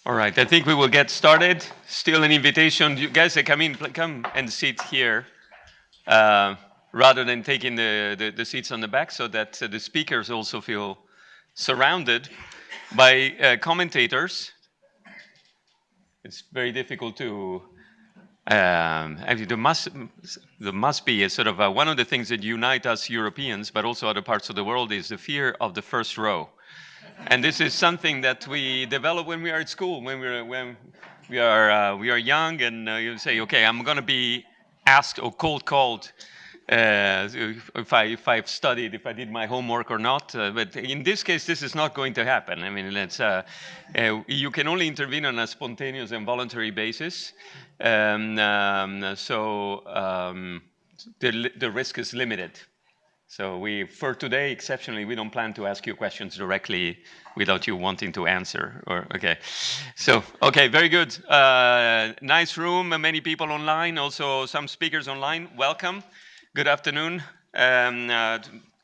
All right, I think we will get started. Still an invitation. You guys that come in, come and sit here uh, rather than taking the seats on the back so that the speakers also feel surrounded by commentators. It's very difficult to. Actually, there must be a sort of one of the things that unite us Europeans, but also other parts of the world, is the fear of the first row. And this is something that we develop when we are at school, when we are young, and you say, okay, I'm going to be asked or cold called if I've studied, if I did my homework or not. But in this case, this is not going to happen. I mean, you can only intervene on a spontaneous and voluntary basis. The risk is limited. So for today, exceptionally, we don't plan to ask you questions directly without you wanting to answer. Okay, very good. Nice room, many people online, also some speakers online. Welcome. Good afternoon.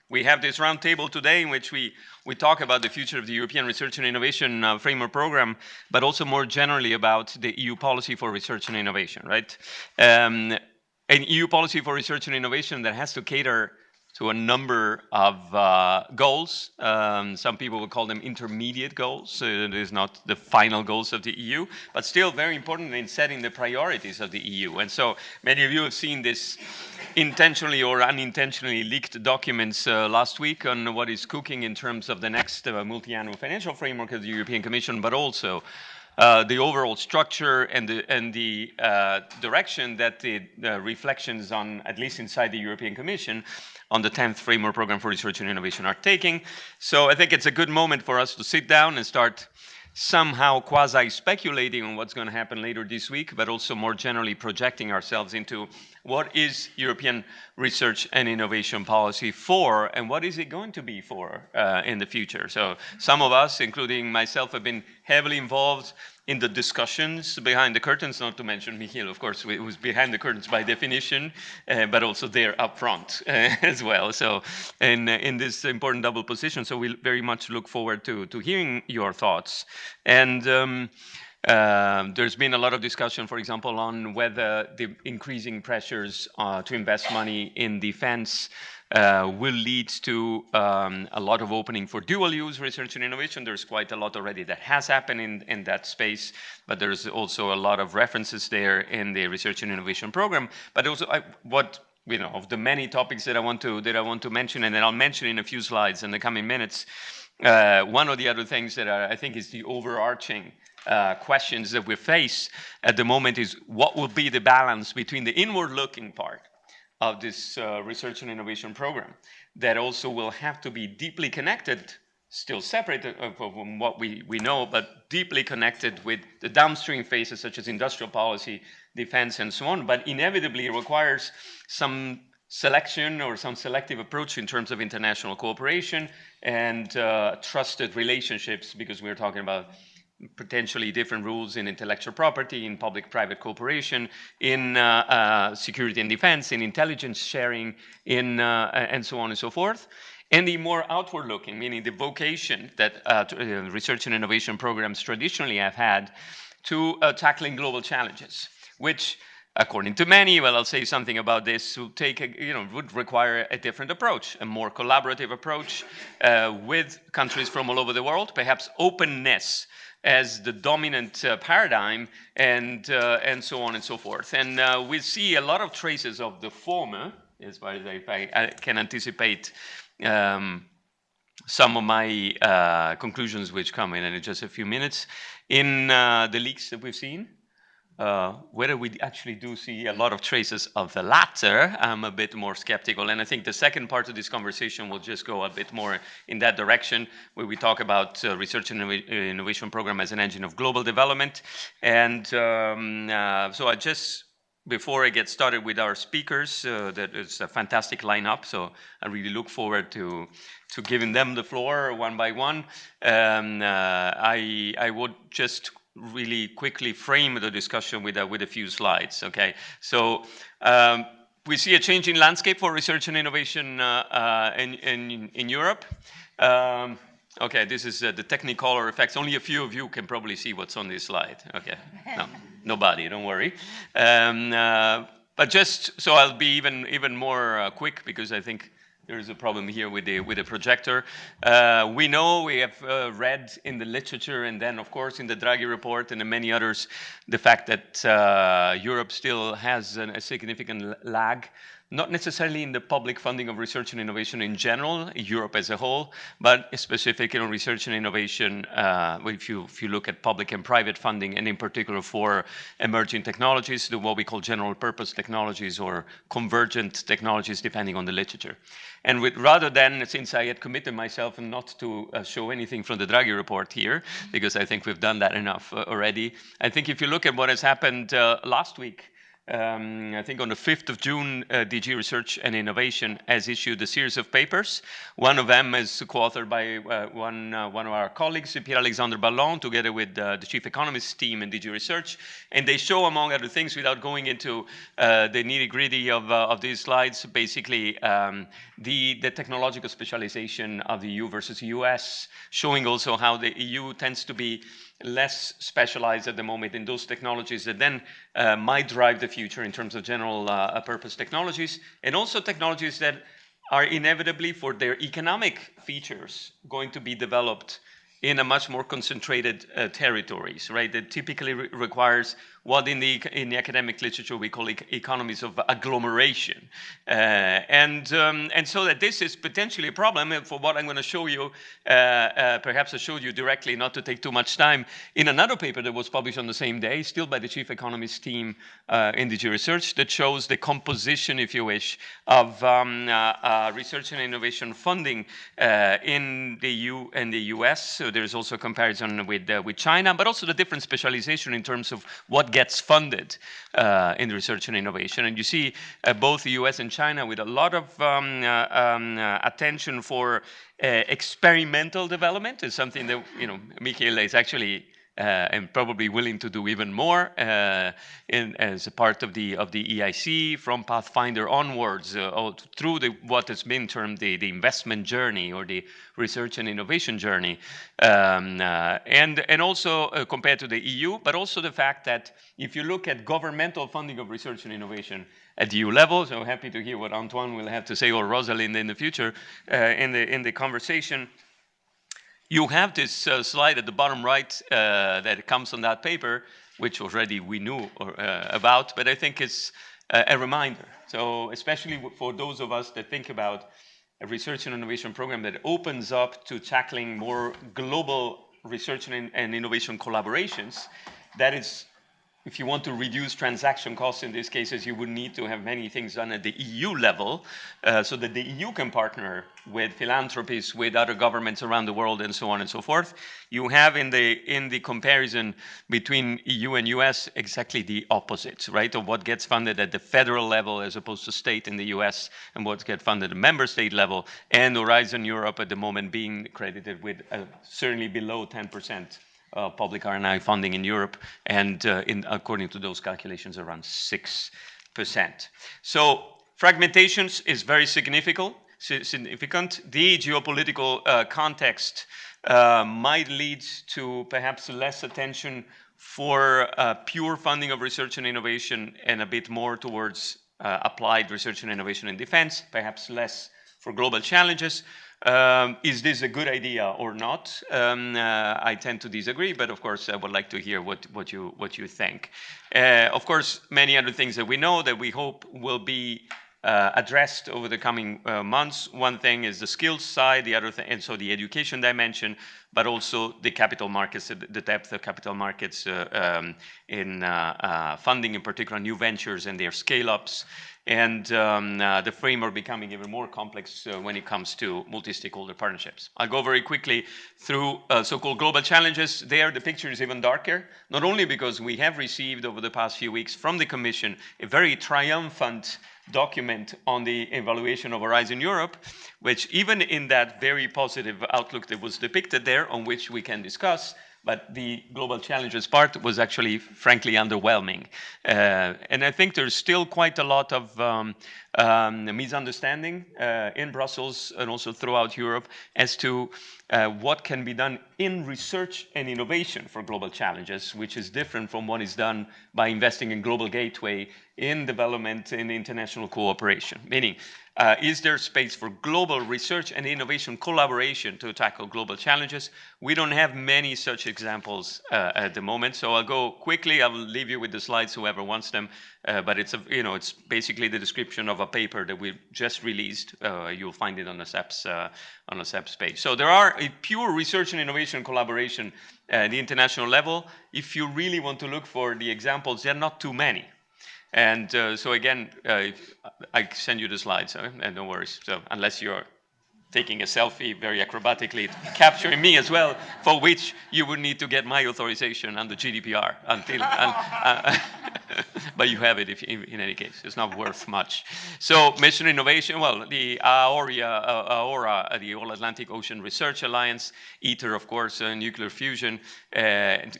We have this roundtable today in which we talk about the future of the European Research and Innovation Framework Program, but also more generally about the EU policy for research and innovation, right? An EU policy for research and innovation that has to cater to a number of goals. Some people would call them intermediate goals. So it is not the final goals of the EU, but still very important in setting the priorities of the EU. And so many of you have seen this intentionally or unintentionally leaked documents last week on what is cooking in terms of the next Multiannual Financial Framework of the European Commission, but also the overall structure and the direction that the reflections on, at least inside the European Commission, on the 10th Framework Program for Research and Innovation are taking. So I think it's a good moment for us to sit down and start somehow quasi-speculating on what's going to happen later this week, but also more generally projecting ourselves into what is European research and innovation policy for, and what is it going to be for in the future. So some of us, including myself, have been heavily involved in the discussions behind the curtains, not to mention Michiel, of course, who's behind the curtains by definition, but also there up front as well. So in this important double position, so we very much look forward to hearing your thoughts. And there's been a lot of discussion, for example, on whether the increasing pressures to invest money in defense will lead to a lot of opening for dual-use research and innovation. There's quite a lot already that has happened in that space, but there's also a lot of references there in the research and innovation program. But also, of the many topics that I want to mention, and then I'll mention in a few slides in the coming minutes. One of the other things that I think is the overarching questions that we face at the moment is what will be the balance between the inward-looking part of this research and innovation program that also will have to be deeply connected, still separate from what we know, but deeply connected with the downstream phases such as industrial policy, defense, and so on, but inevitably requires some selection or some selective approach in terms of international cooperation and trusted relationships, because we're talking about potentially different rules in intellectual property, in public-private cooperation, in security and defense, in intelligence sharing, and so on and so forth. And the more outward-looking, meaning the vocation that research and innovation programs traditionally have had to tackling global challenges, which, according to many, well, I'll say something about this, would require a different approach, a more collaborative approach with countries from all over the world, perhaps openness as the dominant paradigm, and so on and so forth. And we see a lot of traces of the former, as far as I can anticipate some of my conclusions, which come in just a few minutes, in the leaks that we've seen. Whether we actually do see a lot of traces of the latter, I'm a bit more skeptical. And I think the second part of this conversation will just go a bit more in that direction, where we talk about research and innovation program as an engine of global development. And so before I get started with our speakers, that is a fantastic lineup. So I really look forward to giving them the floor one by one. I would just really quickly frame the discussion with a few slides. Okay, so we see a changing landscape for research and innovation in Europe. Okay, this is the Technicolor effects. Only a few of you can probably see what's on this slide. Okay, no, nobody, don't worry. But just so I'll be even more quick, because I think there is a problem here with the projector. We know, we have read in the literature, and then of course in the Draghi report and in many others, the fact that Europe still has a significant lag. Not necessarily in the public funding of research and innovation in general, Europe as a whole, but specifically on research and innovation, if you look at public and private funding, and in particular for emerging technologies, what we call general purpose technologies or convergent technologies, depending on the literature. And rather than, since I had committed myself not to show anything from the Draghi report here, because I think we've done that enough already, I think if you look at what has happened last week, I think on the 5th of June, DG Research and Innovation has issued a series of papers. One of them is co-authored by one of our colleagues, Pierre-Alexandre Ballon, together with the Chief Economist team in DG Research. And they show, among other things, without going into the nitty-gritty of these slides, basically the technological specialization of the EU versus the US, showing also how the EU tends to be less specialized at the moment in those technologies that then might drive the future in terms of general purpose technologies, and also technologies that are inevitably, for their economic features, going to be developed in a much more concentrated territories, right? That typically requires what in the academic literature we call economies of agglomeration, and so that this is potentially a problem. And for what I'm going to show you, perhaps I showed you directly, not to take too much time, in another paper that was published on the same day, still by the Chief Economist team in DG Research, that shows the composition, if you wish, of research and innovation funding in the EU and the US. So there's also a comparison with China, but also the different specialization in terms of what gets funded in research and innovation. And you see both the US and China with a lot of attention for experimental development. Is something that, you know, Michael is actually and probably willing to do even more as a part of the EIC, from Pathfinder onwards, through what has been termed the investment journey or the research and innovation journey, and also compared to the EU, but also the fact that if you look at governmental funding of research and innovation at the EU level, so happy to hear what Antoine will have to say, or Rosalind in the future in the conversation. You have this slide at the bottom right that comes on that paper, which already we knew about, but I think it's a reminder. So especially for those of us that think about a research and innovation program that opens up to tackling more global research and innovation collaborations, that is, if you want to reduce transaction costs in these cases, you would need to have many things done at the EU level, so that the EU can partner with philanthropies, with other governments around the world, and so on and so forth. You have in the comparison between EU and US exactly the opposite, right? Of what gets funded at the federal level as opposed to state in the US, and what gets funded at the member state level, and Horizon Europe at the moment being credited with certainly below 10%. Public R&I funding in Europe, and according to those calculations, around 6%. So fragmentation is very significant. The geopolitical context might lead to perhaps less attention for pure funding of research and innovation, and a bit more towards applied research and innovation in defense, perhaps less for global challenges. Is this a good idea or not? I tend to disagree, but of course I would like to hear what you think. Of course, many other things that we know that we hope will be addressed over the coming months. One thing is the skills side, the other thing, and so the education dimension, but also the capital markets, the depth of capital markets in funding, in particular new ventures and their scale-ups, and the framework becoming even more complex when it comes to multi-stakeholder partnerships. I'll go very quickly through so-called global challenges. There, the picture is even darker, not only because we have received over the past few weeks from the Commission a very triumphant document on the evaluation of Horizon Europe, which even in that very positive outlook that was depicted there, on which we can discuss, but the global challenges part was actually, frankly, underwhelming. And I think there's still quite a lot of misunderstanding in Brussels and also throughout Europe as to what can be done in research and innovation for global challenges, which is different from what is done by investing in global gateway, in development, in international cooperation. Meaning, is there space for global research and innovation collaboration to tackle global challenges? We don't have many such examples at the moment, so I'll go quickly. I will leave you with the slides, whoever wants them. But it's it's basically the description of a paper that we just released. You'll find it on the SEPS page. So there are a pure research and innovation collaboration at the international level. If you really want to look for the examples, there are not too many. And so again, I send you the slides, and no worries. So unless you're taking a selfie very acrobatically, capturing me as well, for which you would need to get my authorization under GDPR until. But you have it in any case. It's not worth much. So mission innovation, well, the AORA, the All Atlantic Ocean Research Alliance, ITER, of course, nuclear fusion,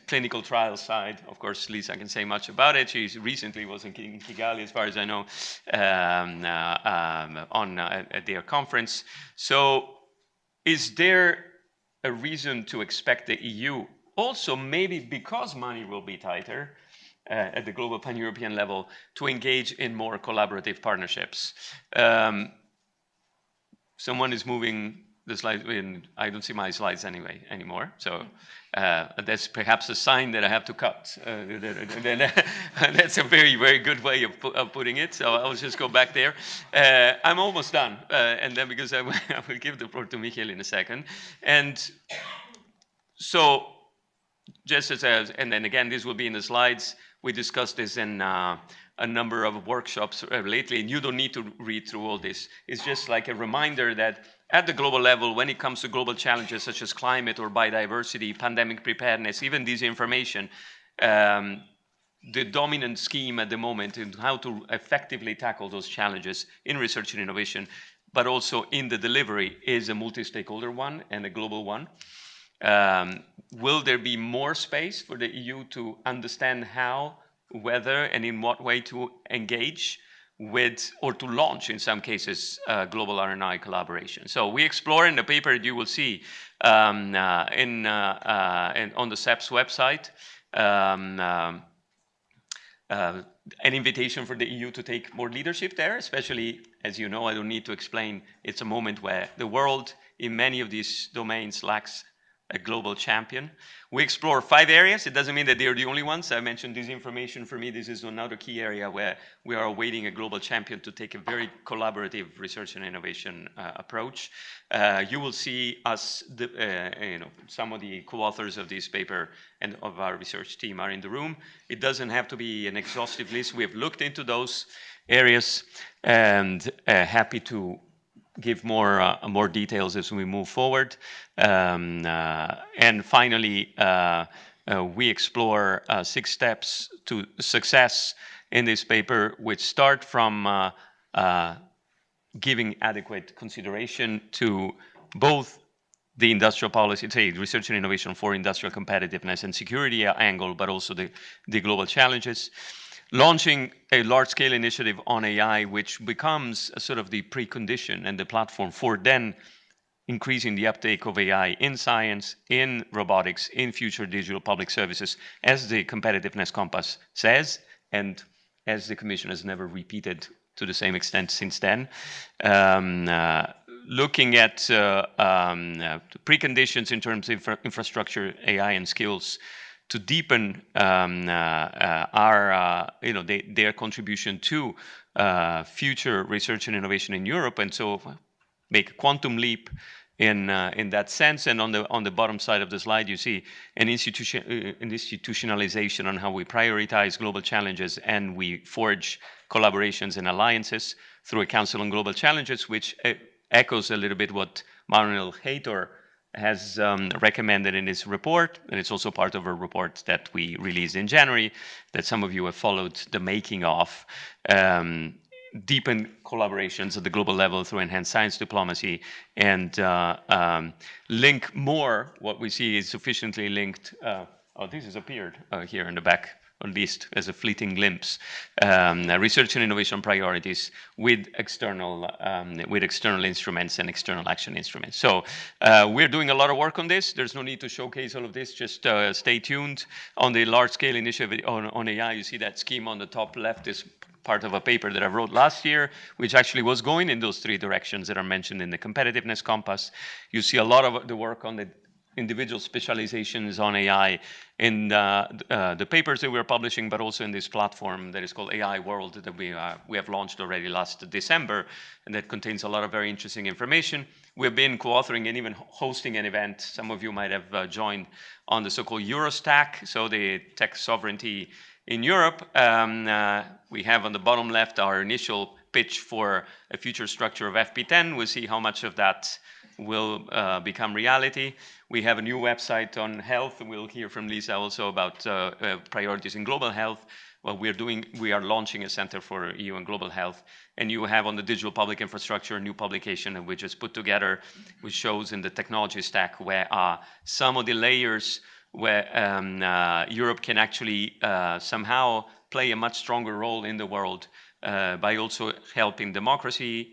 clinical trial side. Of course, Lisa can say much about it. She recently was in Kigali, as far as I know, at their conference. So is there a reason to expect the EU, also maybe because money will be tighter, at the global pan-European level, to engage in more collaborative partnerships? Someone is moving the slide. I don't see my slides anymore. So that's perhaps a sign that I have to cut. That's a very, very good way of putting it. So I'll just go back there. I'm almost done. And then because I will give the floor to Michael in a second. And so just as, and then again, this will be in the slides. We discussed this in a number of workshops lately, and you don't need to read through all this. It's just like a reminder that at the global level, when it comes to global challenges such as climate or biodiversity, pandemic preparedness, even disinformation, the dominant scheme at the moment in how to effectively tackle those challenges in research and innovation, but also in the delivery, is a multi-stakeholder one and a global one. Will there be more space for the EU to understand how, whether, and in what way to engage with, or to launch, in some cases, global R&I collaboration? So we explore in the paper, you will see on the SEPS website, an invitation for the EU to take more leadership there, especially, as you know, I don't need to explain, it's a moment where the world in many of these domains lacks a global champion. We explore 5 areas. It doesn't mean that they're the only ones. I mentioned disinformation. For me, this is another key area where we are awaiting a global champion to take a very collaborative research and innovation approach. You will see us, some of the co-authors of this paper and of our research team are in the room. It doesn't have to be an exhaustive list. We have looked into those areas and happy to give more details as we move forward. And finally, we explore 6 steps to success in this paper, which start from giving adequate consideration to both the industrial policy, say research and innovation for industrial competitiveness and security angle, but also the global challenges. Launching a large-scale initiative on AI, which becomes a sort of the precondition and the platform for then increasing the uptake of AI in science, in robotics, in future digital public services, as the competitiveness compass says, and as the Commission has never repeated to the same extent since then. Looking at preconditions in terms of infrastructure, AI, and skills, to deepen their contribution to future research and innovation in Europe, and so make a quantum leap in that sense. And on the bottom side of the slide, you see an institutionalization on how we prioritize global challenges and we forge collaborations and alliances through a Council on Global Challenges, which echoes a little bit what Manuel Heitor has recommended in his report, and it's also part of a report that we released in January that some of you have followed the making of. deepen collaborations at the global level through enhanced science diplomacy, and link more what we see is sufficiently linked. Oh, this has appeared here in the back, at least as a fleeting glimpse. Research and innovation priorities with external instruments and external action instruments. So we're doing a lot of work on this. There's no need to showcase all of this. Just stay tuned on the large-scale initiative on AI. You see that scheme on the top left is part of a paper that I wrote last year, which actually was going in those three directions that are mentioned in the competitiveness compass. You see a lot of the work on the individual specializations on AI in the papers that we're publishing, but also in this platform that is called AI World that we have launched already last December, and that contains a lot of very interesting information. We've been co-authoring and even hosting an event. Some of you might have joined on the so-called Eurostack, so the tech sovereignty in Europe. We have on the bottom left our initial pitch for a future structure of FP10. We'll see how much of that will become reality. We have a new website on health, and we'll hear from Lisa also about priorities in global health. Well, we are launching a Center for EU and Global Health, and you have on the digital public infrastructure a new publication that we just put together, which shows in the technology stack where some of the layers where Europe can actually somehow play a much stronger role in the world by also helping democracy,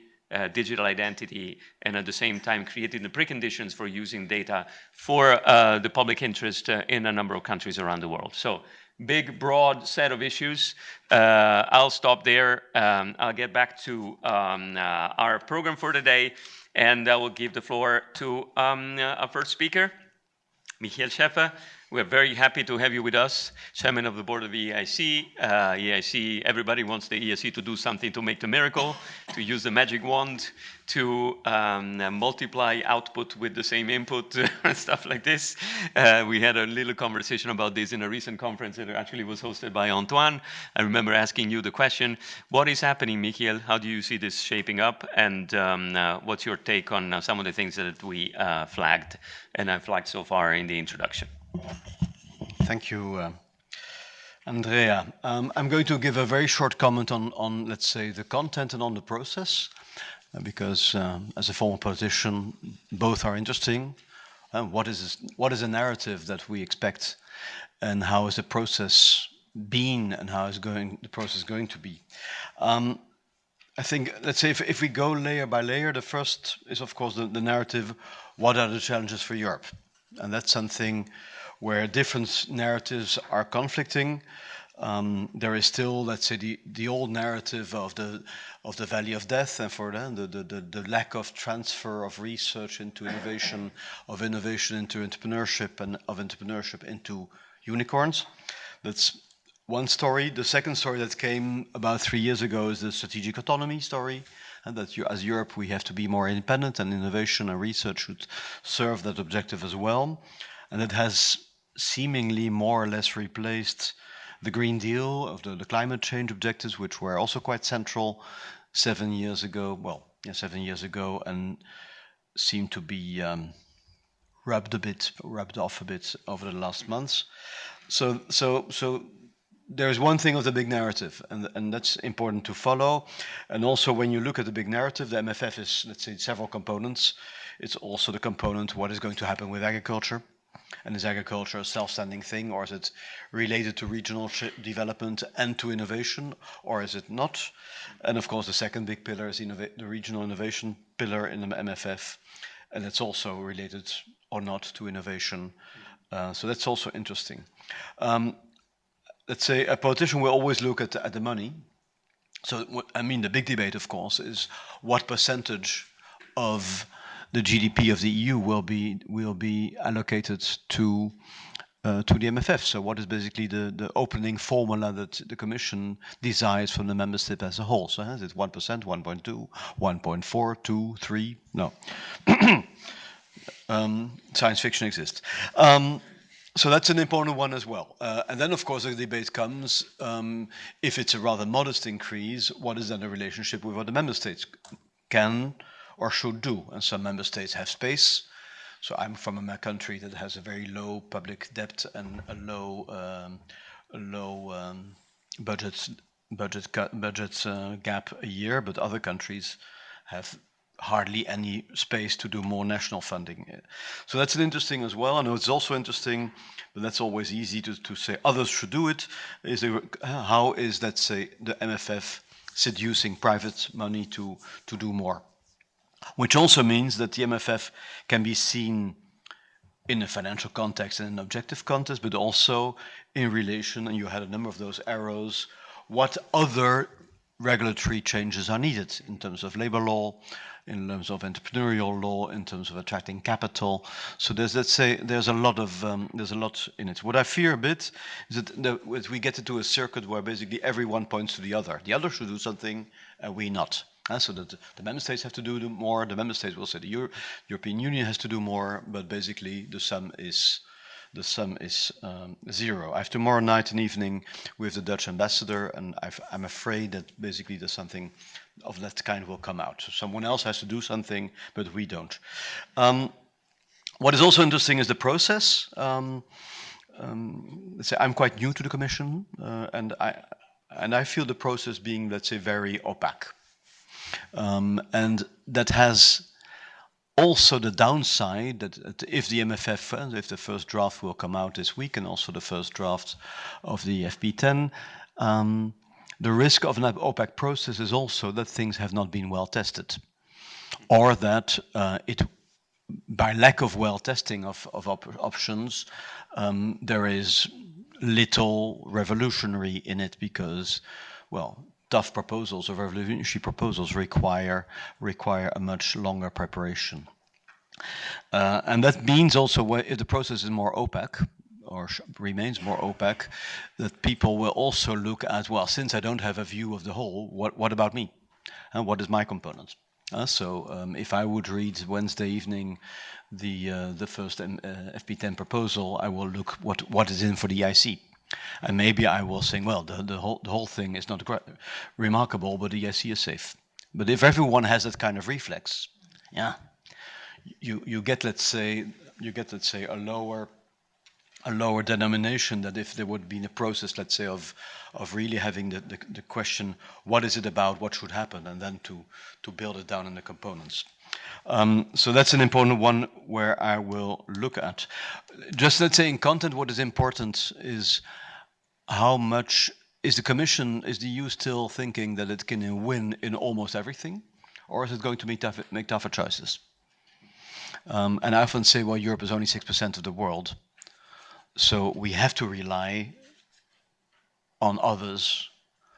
digital identity, and at the same time creating the preconditions for using data for the public interest in a number of countries around the world. So big, broad set of issues. I'll stop there. I'll get back to our program for today, and I will give the floor to our first speaker, Michiel Scheffer. We're very happy to have you with us, Chairman of the Board of the EIC. EIC, everybody wants the EIC to do something to make the miracle, to use the magic wand, to multiply output with the same input, and stuff like this. We had a little conversation about this in a recent conference that actually was hosted by Antoine. I remember asking you the question, what is happening, Michiel? How do you see this shaping up? And what's your take on some of the things that we flagged, and I've flagged so far in the introduction? Thank you, Andrea. I'm going to give a very short comment on, let's say, the content and on the process, because as a former politician, both are interesting. What is a narrative that we expect, and how is the process been, and how is the process going to be? I think, let's say, if we go layer by layer, the first is, of course, the narrative, what are the challenges for Europe? And that's something where different narratives are conflicting. There is still, let's say, the old narrative of the valley of death, and for the lack of transfer of research into innovation, of innovation into entrepreneurship, and of entrepreneurship into unicorns. That's one story. The second story that came about 3 years ago is the strategic autonomy story, and that as Europe we have to be more independent, and innovation and research should serve that objective as well. And it has seemingly more or less replaced the Green Deal of the climate change objectives, which were also quite central 7 years ago. Well, yeah, 7 years ago, and seem to be rubbed off a bit over the last months. So there's one thing of the big narrative, and that's important to follow. And also, when you look at the big narrative, the MFF is, let's say, several components. It's also the component what is going to happen with agriculture. And is agriculture a self-standing thing, or is it related to regional development and to innovation, or is it not? And of course, the second big pillar is the regional innovation pillar in the MFF, and it's also related or not to innovation. So that's also interesting. Let's say a politician will always look at the money. So, I mean, the big debate, of course, is what percentage of the GDP of the EU will be allocated to the MFF. So what is basically the opening formula that the Commission desires from the member state as a whole? So is it 1%, 1.2, 1.4, 2, 3? No. Science fiction exists. So that's an important one as well. And then, of course, the debate comes, if it's a rather modest increase, what is then the relationship with what the member states can or should do? And some member states have space. So I'm from a country that has a very low public debt and a low budget budget gap a year, but other countries have hardly any space to do more national funding. So that's interesting as well. I know it's also interesting, but that's always easy to say others should do it. How is, let's say, the MFF seducing private money to do more? Which also means that the MFF can be seen in a financial context and an objective context, but also in relation, and you had a number of those arrows, what other regulatory changes are needed in terms of labor law, in terms of entrepreneurial law, in terms of attracting capital. So there's, let's say, there's a lot in it. What I fear a bit is that we get into a circuit where basically everyone points to the other. The other should do something, and we not. So that the member states have to do more. The member states will say the European Union has to do more, but basically the sum is zero. I have tomorrow night and evening with the Dutch ambassador, and I'm afraid that basically there's something of that kind will come out. So someone else has to do something, but we don't. What is also interesting is the process. Let's say I'm quite new to the Commission, and I feel the process being, let's say, very opaque. And that has also the downside that if the MFF, if the first draft will come out this week, and also the first draft of the FP10, the risk of an opaque process is also that things have not been well tested, or that by lack of well testing of options, there is little revolutionary in it because, well, tough proposals or revolutionary proposals require a much longer preparation. And that means also if the process is more opaque or remains more opaque, that people will also look at, well, since I don't have a view of the whole, what about me? And what is my component? So if I would read Wednesday evening the first FP10 proposal, I will look what is in for the EIC. And maybe I will say, well, the whole thing is not remarkable, but the EIC is safe. But if everyone has that kind of reflex, yeah, you get, let's say, a lower denomination that if there would be a process, let's say, of really having the question, what is it about, what should happen, and then to build it down in the components. So that's an important one where I will look at. Just, let's say, in content, what is important is how much is the Commission, is the EU still thinking that it can win in almost everything, or is it going to make tougher choices? And I often say, well, Europe is only 6% of the world, so we have to rely on others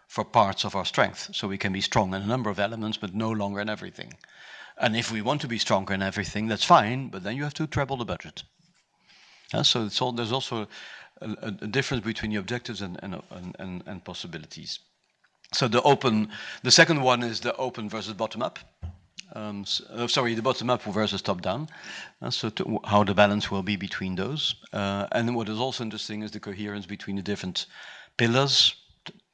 for parts of our strength. So we can be strong in a number of elements, but no longer in everything. And if we want to be stronger in everything, that's fine, but then you have to treble the budget. So there's also a difference between the objectives and possibilities. So the second one is the open versus bottom up. The bottom up versus top down. So how the balance will be between those. And what is also interesting is the coherence between the different pillars.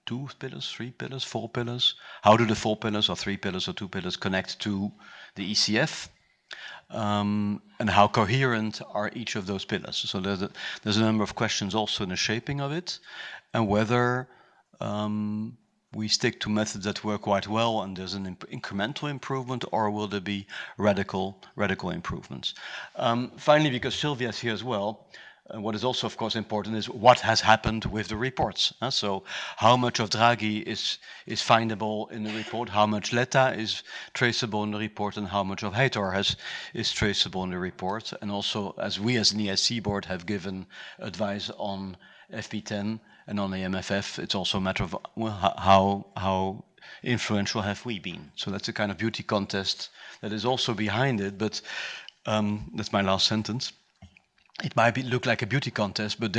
2 pillars, 3 pillars, 4 pillars. How do the 4 pillars or 3 pillars or 2 pillars connect to the ECF? And how coherent are each of those pillars? So there's a number of questions also in the shaping of it, and whether we stick to methods that work quite well and there's an incremental improvement, or will there be radical improvements? Finally, because Sylvia is here as well, what is also, of course, important is what has happened with the reports. So how much of Draghi is findable in the report, how much Letta is traceable in the report, and how much of Heitor is traceable in the report. And also, as we as an EIC board have given advice on FP10 and on the MFF, it's also a matter of how influential have we been. So that's a kind of beauty contest that is also behind it, but that's my last sentence. It might look like a beauty contest, but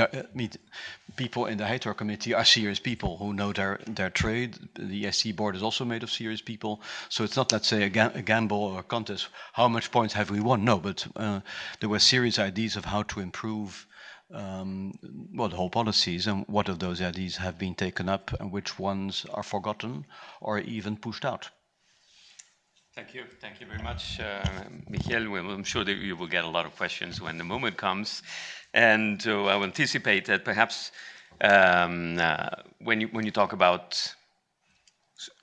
people in the Heitor committee are serious people who know their trade. The EIC board is also made of serious people. So it's not, let's say, a gamble or a contest. How much points have we won? No, but there were serious ideas of how to improve the whole policies, and what of those ideas have been taken up and which ones are forgotten or even pushed out. Thank you very much, Michiel. I'm sure that you will get a lot of questions when the moment comes, and I will anticipate that perhaps when you talk about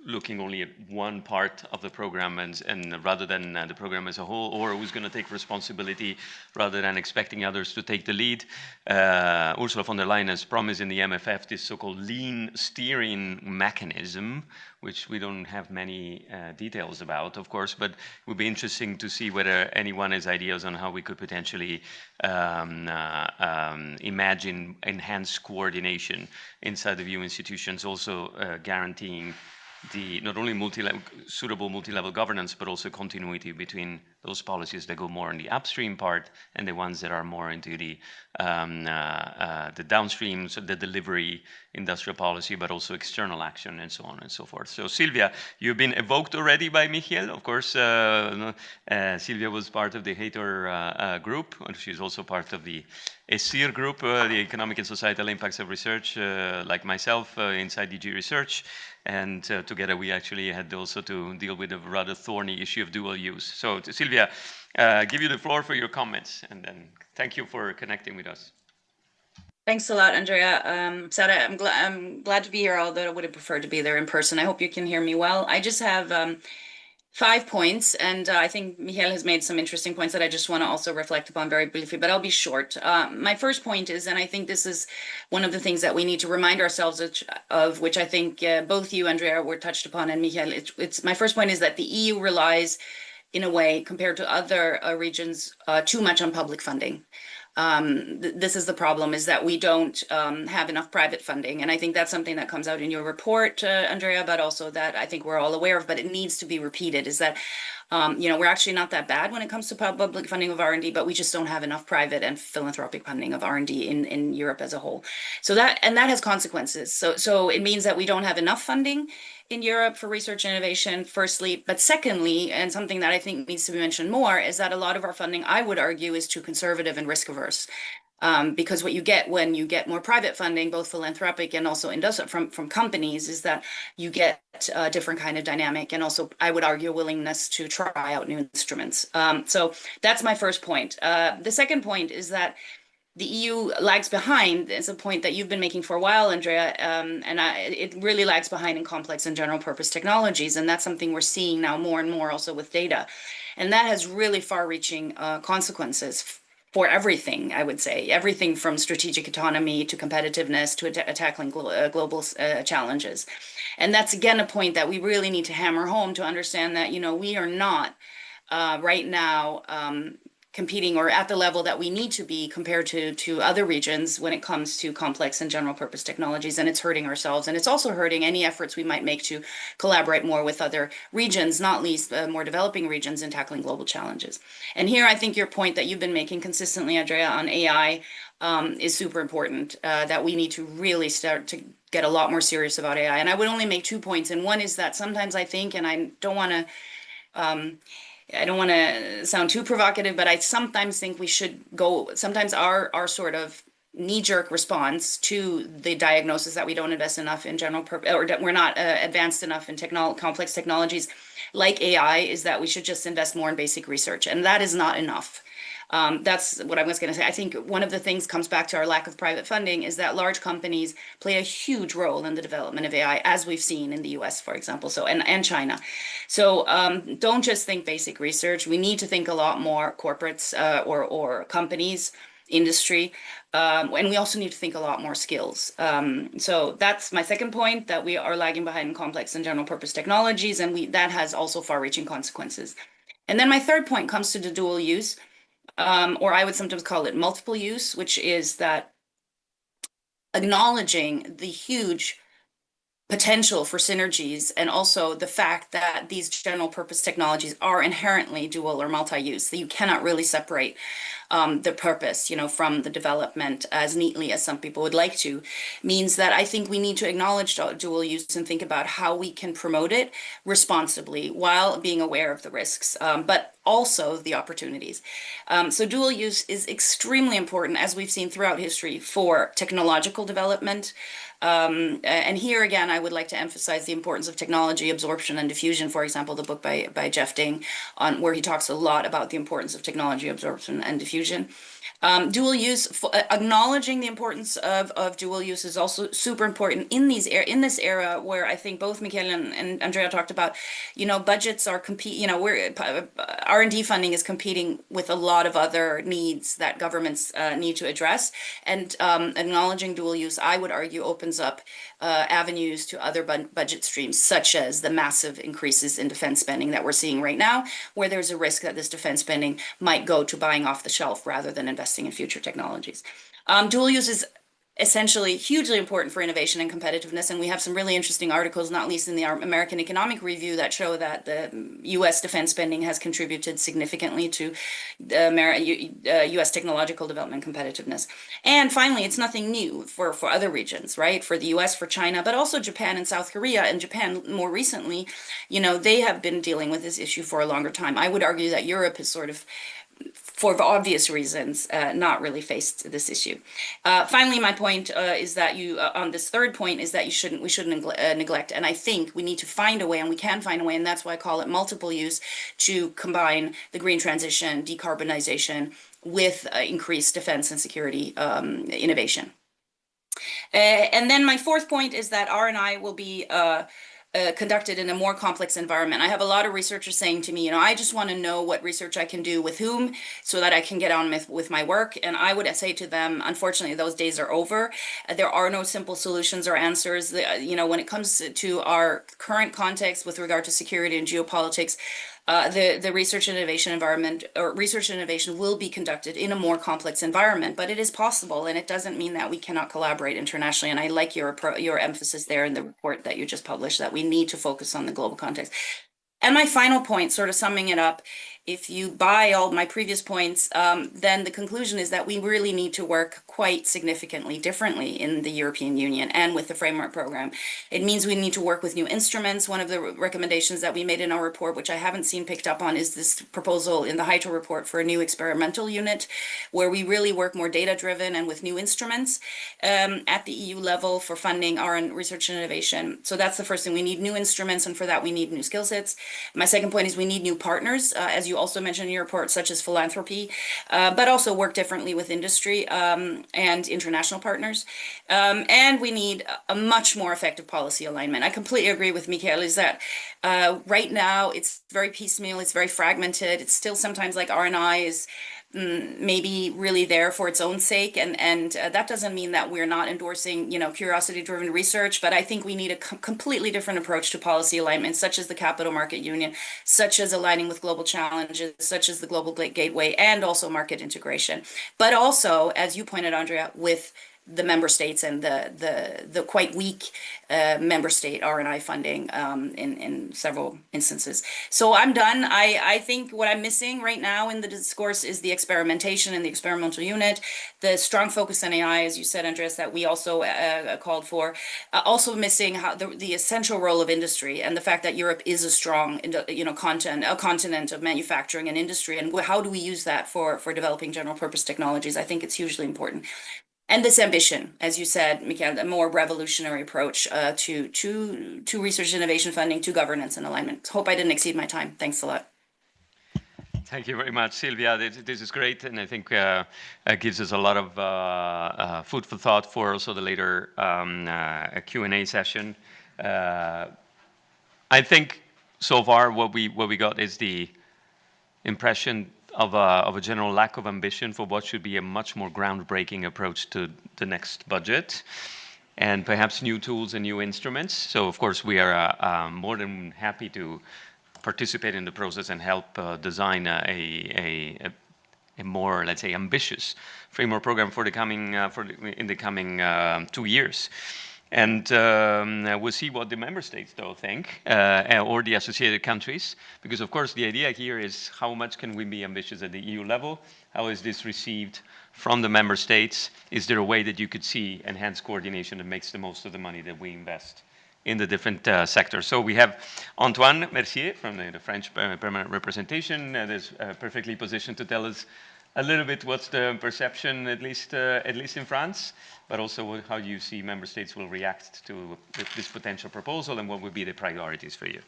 looking only at one part of the program and rather than the program as a whole, or who's going to take responsibility rather than expecting others to take the lead. Ursula von der Leyen has promised in the MFF this so-called lean steering mechanism, which we don't have many details about, of course, but it would be interesting to see whether anyone has ideas on how we could potentially imagine enhanced coordination inside the EU institutions, also guaranteeing the not only suitable multi-level governance, but also continuity between those policies that go more in the upstream part and the ones that are more into the downstream, so the delivery, industrial policy, but also external action and so on and so forth. So Silvia, you've been evoked already by Michiel. Of course, Silvia was part of the Hator group. She's also part of the ESIR group, the Economic and Societal Impacts of Research, like myself, inside DG Research. And together we actually had also to deal with a rather thorny issue of dual use. So Silvia, give you the floor for your comments, and then thank you for connecting with us. Thanks a lot, Andrea. Sada, I'm glad to be here, although I would have preferred to be there in person. I hope you can hear me well. I just have 5 points, and I think Michiel has made some interesting points that I just want to also reflect upon very briefly, but I'll be short. My first point is, and I think this is one of the things that we need to remind ourselves of, which I think both you, Andrea, were touched upon, and Michiel, my first point is that the EU relies, in a way, compared to other regions, too much on public funding. This is the problem, is that we don't have enough private funding. And I think that's something that comes out in your report, Andrea, but also that I think we're all aware of, but it needs to be repeated, is that, we're actually not that bad when it comes to public funding of R&D, but we just don't have enough private and philanthropic funding of R&D in Europe as a whole. So that has consequences. So it means that we don't have enough funding in Europe for research and innovation, firstly, but secondly, and something that I think needs to be mentioned more, is that a lot of our funding, I would argue, is too conservative and risk averse. Because what you get when you get more private funding, both philanthropic and also industrial from companies, is that you get a different kind of dynamic, and also, I would argue, a willingness to try out new instruments. So that's my first point. The second point is that the EU lags behind. It's a point that you've been making for a while, Andrea, and it really lags behind in complex and general purpose technologies, and that's something we're seeing now more and more also with data. And that has really far-reaching consequences for everything, I would say. Everything from strategic autonomy to competitiveness to tackling global challenges. And that's, again, a point that we really need to hammer home to understand that, we are not right now competing or at the level that we need to be compared to other regions when it comes to complex and general purpose technologies, and it's hurting ourselves, and it's also hurting any efforts we might make to collaborate more with other regions, not least more developing regions, in tackling global challenges. And here I think your point that you've been making consistently, Andrea, on AI is super important, that we need to really start to get a lot more serious about AI. And I would only make 2 points, and one is that sometimes I think, and I don't want to sound too provocative, but I sometimes think we should go, sometimes our sort of knee-jerk response to the diagnosis that we don't invest enough in general purpose, or that we're not advanced enough in complex technologies like AI, is that we should just invest more in basic research. And that is not enough. That's what I was going to say. I think one of the things comes back to our lack of private funding, is that large companies play a huge role in the development of AI, as we've seen in the US, for example, and China. So don't just think basic research. We need to think a lot more corporates or companies, industry, and we also need to think a lot more skills. So that's my second point, that we are lagging behind in complex and general purpose technologies, and that has also far-reaching consequences. And then my third point comes to the dual use, or I would sometimes call it multiple use, which is that acknowledging the huge potential for synergies, and also the fact that these general purpose technologies are inherently dual or multi-use, that you cannot really separate the purpose, from the development as neatly as some people would like to, means that I think we need to acknowledge dual use and think about how we can promote it responsibly while being aware of the risks, but also the opportunities. So dual use is extremely important, as we've seen throughout history, for technological development. And here again, I would like to emphasize the importance of technology absorption and diffusion. For example, the book by Jeff Ding, where he talks a lot about the importance of technology absorption and diffusion confusion. Dual use, acknowledging the importance of dual use is also super important in this era where I think both Michael and Andrea talked about, budgets are R&D funding is competing with a lot of other needs that governments need to address, and acknowledging dual use, I would argue, opens up avenues to other budget streams, such as the massive increases in defense spending that we're seeing right now, where there's a risk that this defense spending might go to buying off the shelf rather than investing in future technologies. Dual use is essentially hugely important for innovation and competitiveness, and we have some really interesting articles, not least in the American Economic Review, that show that the U.S. defense spending has contributed significantly to the U.S. technological development competitiveness. And finally, it's nothing new for other regions, right? For the U.S., for China, but also Japan and South Korea. And Japan, more recently, they have been dealing with this issue for a longer time. I would argue that Europe is sort of, for obvious reasons, not really faced this issue. Finally, my point is that on this third point, is that we shouldn't neglect. And I think we need to find a way, and we can find a way, and that's why I call it multiple use, to combine the green transition, decarbonization, with increased defense and security innovation. And then my fourth point is that R&I will be conducted in a more complex environment. I have a lot of researchers saying to me, I just want to know what research I can do with whom so that I can get on with my work. And I would say to them, unfortunately, those days are over. There are no simple solutions or answers. When it comes to our current context with regard to security and geopolitics, the research and innovation environment, or research and innovation, will be conducted in a more complex environment, but it is possible, and it doesn't mean that we cannot collaborate internationally. And I like your emphasis there in the report that you just published, that we need to focus on the global context. And my final point, sort of summing it up, if you buy all my previous points, then the conclusion is that we really need to work quite significantly differently in the European Union and with the framework program. It means we need to work with new instruments. One of the recommendations that we made in our report, which I haven't seen picked up on, is this proposal in the Heito report for a new experimental unit, where we really work more data-driven and with new instruments at the EU level for funding our research and innovation. So that's the first thing. We need new instruments, and for that we need new skill sets. My second point is we need new partners, as you also mentioned in your report, such as philanthropy, but also work differently with industry and international partners. And we need a much more effective policy alignment. I completely agree with Michael, is that right now it's very piecemeal, it's very fragmented. It's still sometimes like R&I is maybe really there for its own sake, and that doesn't mean that we're not endorsing curiosity-driven research, but I think we need a completely different approach to policy alignment, such as the Capital Market Union, such as aligning with global challenges, such as the Global Gateway, and also market integration. But also, as you pointed, Andrea, with the member states and the quite weak member state R&I funding in several instances. So I'm done. I think what I'm missing right now in the discourse is the experimentation and the experimental unit, the strong focus on AI, as you said, Andreas, that we also called for. Also missing how the essential role of industry, and the fact that Europe is a strong continent of manufacturing and industry, and how do we use that for developing general purpose technologies. I think it's hugely important. And this ambition, as you said, Michael, a more revolutionary approach to research innovation funding, to governance and alignment. Hope I didn't exceed my time. Thanks a lot. Thank you very much, Sylvia. This is great, and I think gives us a lot of food for thought for also the later Q&A session. I think so far what we got is the impression of a general lack of ambition for what should be a much more groundbreaking approach to the next budget, and perhaps new tools and new instruments. So of course we are more than happy to participate in the process and help design a more, let's say, ambitious framework program for the coming in the coming 2 years. And we'll see what the member states, though, think, or the associated countries, because, of course, the idea here is how much can we be ambitious at the EU level? How is this received from the member states? Is there a way that you could see enhanced coordination that makes the most of the money that we invest in the different sectors? So we have Antoine Mercier from the French Permanent Representation that is perfectly positioned to tell us a little bit what's the perception, at least in France, but also how you see member states will react to this potential proposal, and what would be the priorities for you?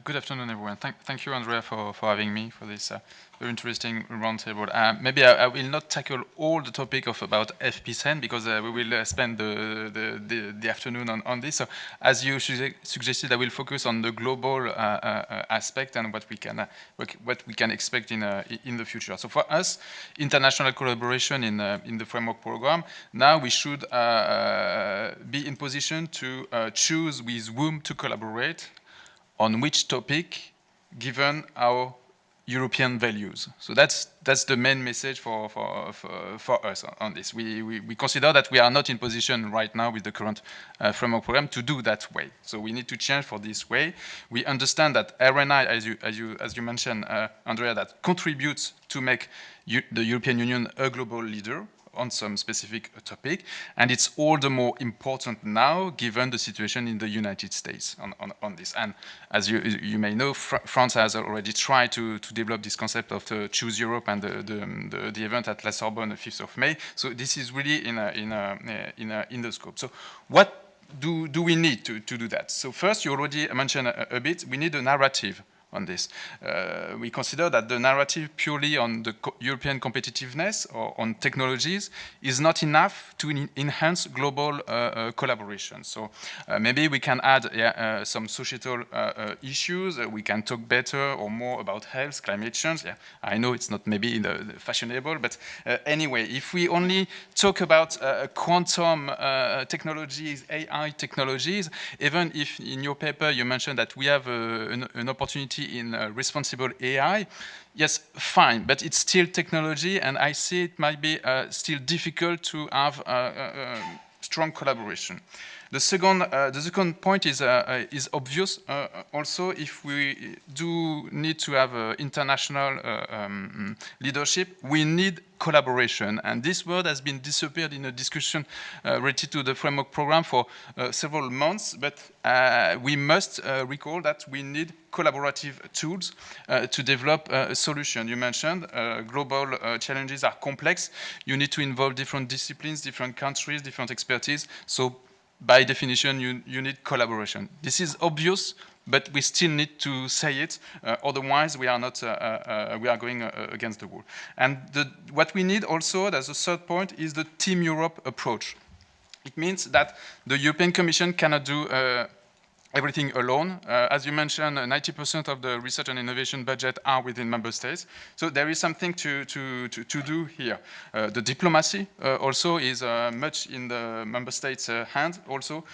Good afternoon, everyone. Thank you, Andrea, for having me for this very interesting roundtable. Maybe I will not tackle all the topic about FP10 because we will spend the afternoon on this. So, as you suggested, I will focus on the global aspect and what we can expect in the future. So, for us, international collaboration in the framework program, now we should be in position to choose with whom to collaborate on which topic, given our European values. So that's the main message for us on this. We consider that we are not in position right now with the current framework program to do that way. So we need to change for this way. We understand that RNI, as you mentioned, Andrea, that contributes to make the European Union a global leader on some specific topic, and it's all the more important now given the situation in the United States on this. And as you may know, France has already tried to develop this concept of the Choose Europe and the event at La Sorbonne the 5th of May. So this is really in the scope. So what do we need to do that? So first, you already mentioned a bit, we need a narrative on this. We consider that the narrative purely on the European competitiveness or on technologies is not enough to enhance global collaboration. So maybe we can add some societal issues. We can talk better or more about health, climate change. Yeah, I know it's not maybe the fashionable, but anyway, if we only talk about quantum technologies, AI technologies, even if in your paper you mentioned that we have an opportunity in responsible AI, yes, fine, but it's still technology, and I see it might be still difficult to have strong collaboration. The second point is obvious. Also, if we do need to have international leadership, we need collaboration. And this word has been disappeared in a discussion related to the framework program for several months. But we must recall that we need collaborative tools to develop a solution. You mentioned global challenges are complex. You need to involve different disciplines, different countries, different expertise. So by definition, you need collaboration. This is obvious, but we still need to say it. Otherwise, we are not. We are going against the wall. And what we need also, as a third point, is the Team Europe approach. It means that the European Commission cannot do everything alone. As you mentioned, 90% of the research and innovation budget are within member states. So there is something to do here. The diplomacy also is much in the member states' hand also.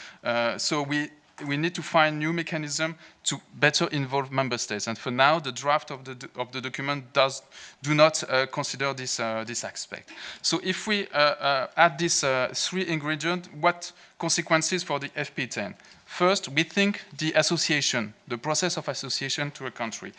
So we need to find new mechanism to better involve member states. And for now, the draft of the document do not consider this aspect. So if we add these three ingredients, what consequences for the FP10? First, we think the association, the process of association to a country.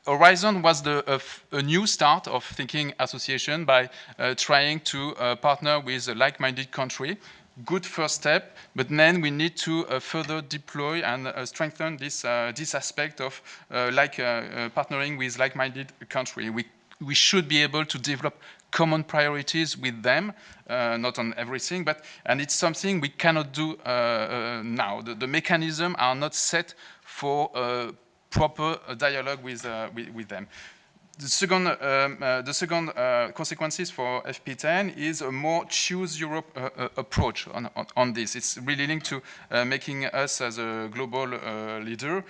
Horizon was a new start of thinking association by trying to partner with a like-minded country. Good first step, but then we need to further deploy and strengthen this aspect of partnering with like-minded country. We should be able to develop common priorities with them, not on everything, and it's something we cannot do now. The mechanisms are not set for proper dialogue with them. The second consequences for FP10 is a more choose Europe approach on this. It's really linked to making us as a global leader.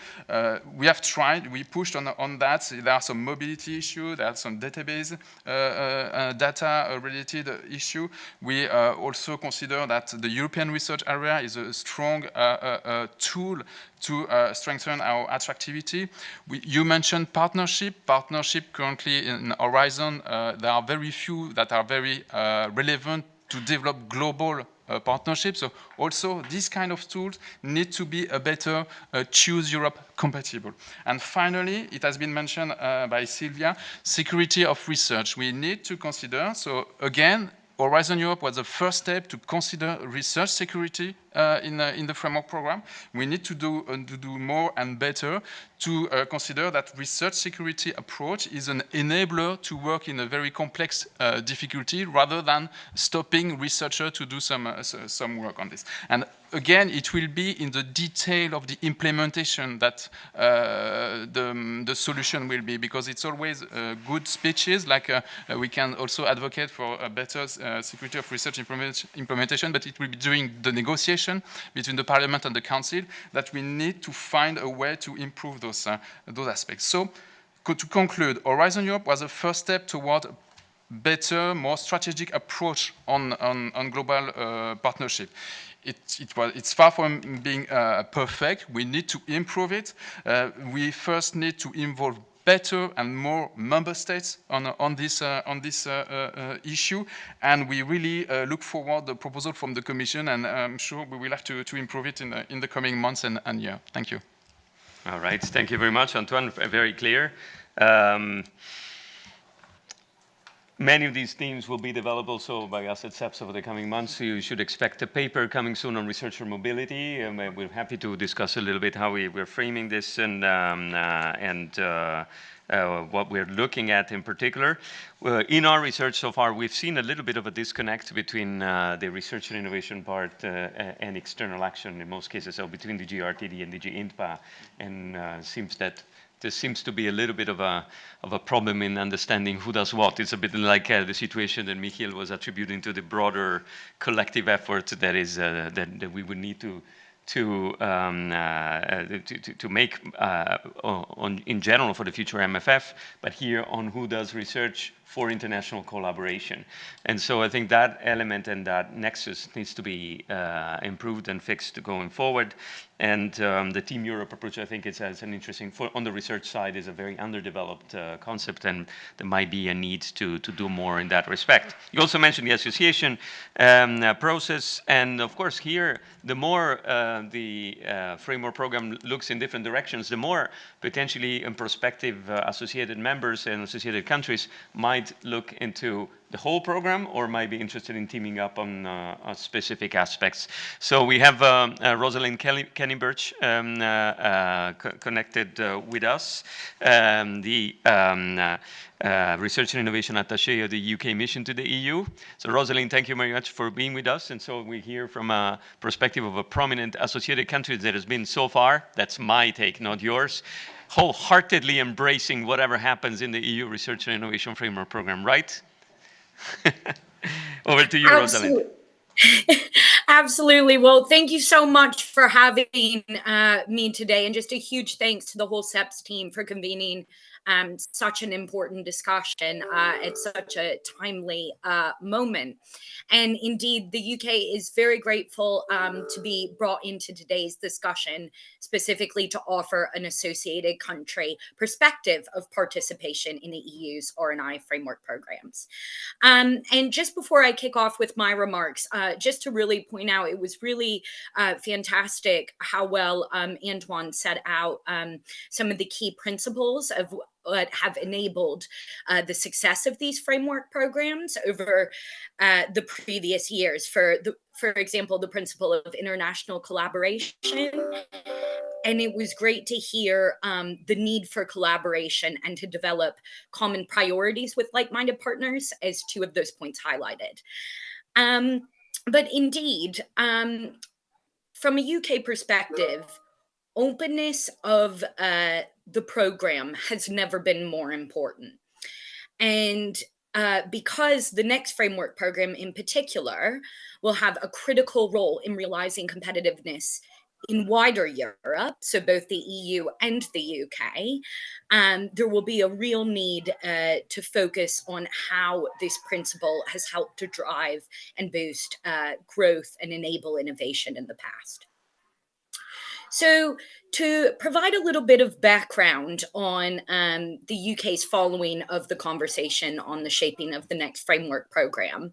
We have tried, we pushed on that. There are some mobility issues, there are some database data related issue. We also consider that the European research area is a strong tool to strengthen our attractivity. You mentioned partnership currently in Horizon. There are very few that are very relevant to develop global partnerships. So also these kind of tools need to be a better Choose Europe compatible. And finally, it has been mentioned by Sylvia, security of research. We need to consider, so again, Horizon Europe was the first step to consider research security in the framework program. We need to do more and better to consider that research security approach is an enabler to work in a very complex difficulty rather than stopping researcher to do some work on this. And again, it will be in the detail of the implementation that the solution will be, because it's always good speeches, like we can also advocate for a better security of research implementation, but it will be during the negotiation between the Parliament and the Council that we need to find a way to improve those aspects. So, to conclude, Horizon Europe was a first step toward better, more strategic approach on global partnership. It's far from being perfect. We need to improve it. We first need to involve better and more member states on this issue, and we really look forward to the proposal from the Commission, and I'm sure we will have to improve it in the coming months and year. Thank you. All right, thank you very much, Antoine. Very clear. Many of these themes will be developed also by us at CEPS over the coming months. So you should expect a paper coming soon on researcher mobility. We're happy to discuss a little bit how we're framing this and what we're looking at in particular. In our research so far, we've seen a little bit of a disconnect between the research and innovation part and external action in most cases, so between the GRTD and the GINPA, and seems that there seems to be a little bit of a problem in understanding who does what. It's a bit like the situation that Michiel was attributing to the broader collective effort that is that we would need to make in general for the future MFF, but here on who does research for international collaboration. And so I think that element and that nexus needs to be improved and fixed going forward. And the Team Europe approach, I think, is an interesting, on the research side, is a very underdeveloped concept, and there might be a need to do more in that respect. You also mentioned the association process, and of course here, the more the framework program looks in different directions, the more potentially in prospective associated members and associated countries might look into the whole program or might be interested in teaming up on specific aspects. So we have Rosalind Kenny-Birch connected with us, the Research and Innovation Attaché of the UK mission to the EU. So Rosalind, thank you very much for being with us. And so we hear from a perspective of a prominent associated country that has been so far, that's my take, not yours, wholeheartedly embracing whatever happens in the EU Research and Innovation Framework Program, right? Over to you, Rosalind. Absolutely. Well, thank you so much for having me today. And just a huge thanks to the whole CEPS team for convening such an important discussion at such a timely moment. And indeed, the UK is very grateful to be brought into today's discussion, specifically to offer an associated country perspective of participation in the EU's R&I framework programs. And just before I kick off with my remarks, just to really point out, it was really fantastic how well Antoine set out some of the key principles of what have enabled the success of these framework programs over the previous years. For example, the principle of international collaboration. And it was great to hear the need for collaboration and to develop common priorities with like-minded partners as two of those points highlighted. But indeed, from a UK perspective, openness of the program has never been more important. And because the next framework program in particular will have a critical role in realizing competitiveness in wider Europe, so both the EU and the UK, there will be a real need to focus on how this principle has helped to drive and boost growth and enable innovation in the past. So to provide a little bit of background on the UK's following of the conversation on the shaping of the next framework program,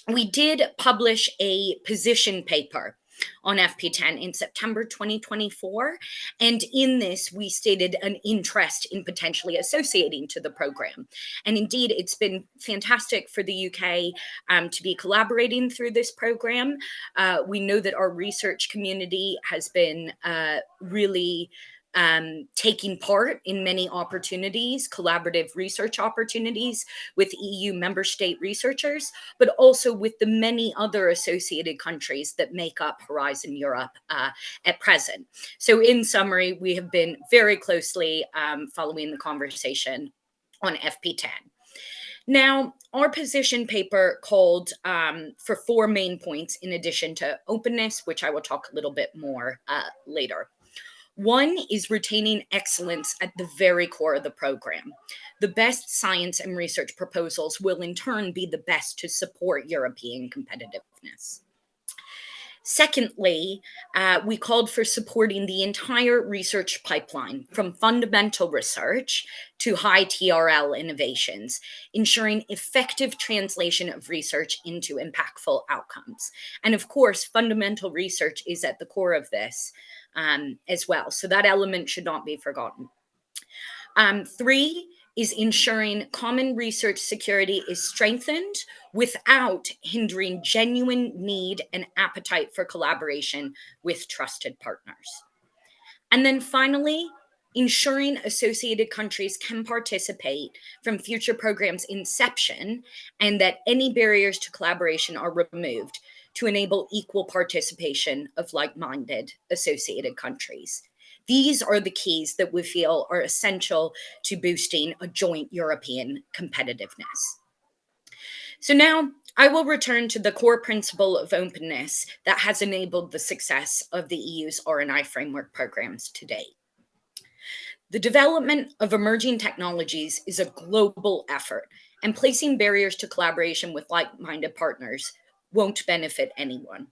we did publish a position paper on FP10 in September 2024. And in this, we stated an interest in potentially associating to the program. And indeed, it's been fantastic for the UK to be collaborating through this program. We know that our research community has been really taking part in many opportunities, collaborative research opportunities with EU member state researchers, but also with the many other associated countries that make up Horizon Europe at present. So in summary, we have been very closely following the conversation on FP10. Now, our position paper called for 4 main points in addition to openness, which I will talk a little bit more later. One is retaining excellence at the very core of the program. The best science and research proposals will in turn be the best to support European competitiveness. Secondly, we called for supporting the entire research pipeline from fundamental research to high TRL innovations, ensuring effective translation of research into impactful outcomes. And of course, fundamental research is at the core of this as well. So that element should not be forgotten. 3 is ensuring common research security is strengthened without hindering genuine need and appetite for collaboration with trusted partners. And then finally, ensuring associated countries can participate from future programs' inception and that any barriers to collaboration are removed to enable equal participation of like-minded associated countries. These are the keys that we feel are essential to boosting a joint European competitiveness. So now I will return to the core principle of openness that has enabled the success of the EU's R&I framework programs to date. The development of emerging technologies is a global effort, and placing barriers to collaboration with like-minded partners won't benefit anyone.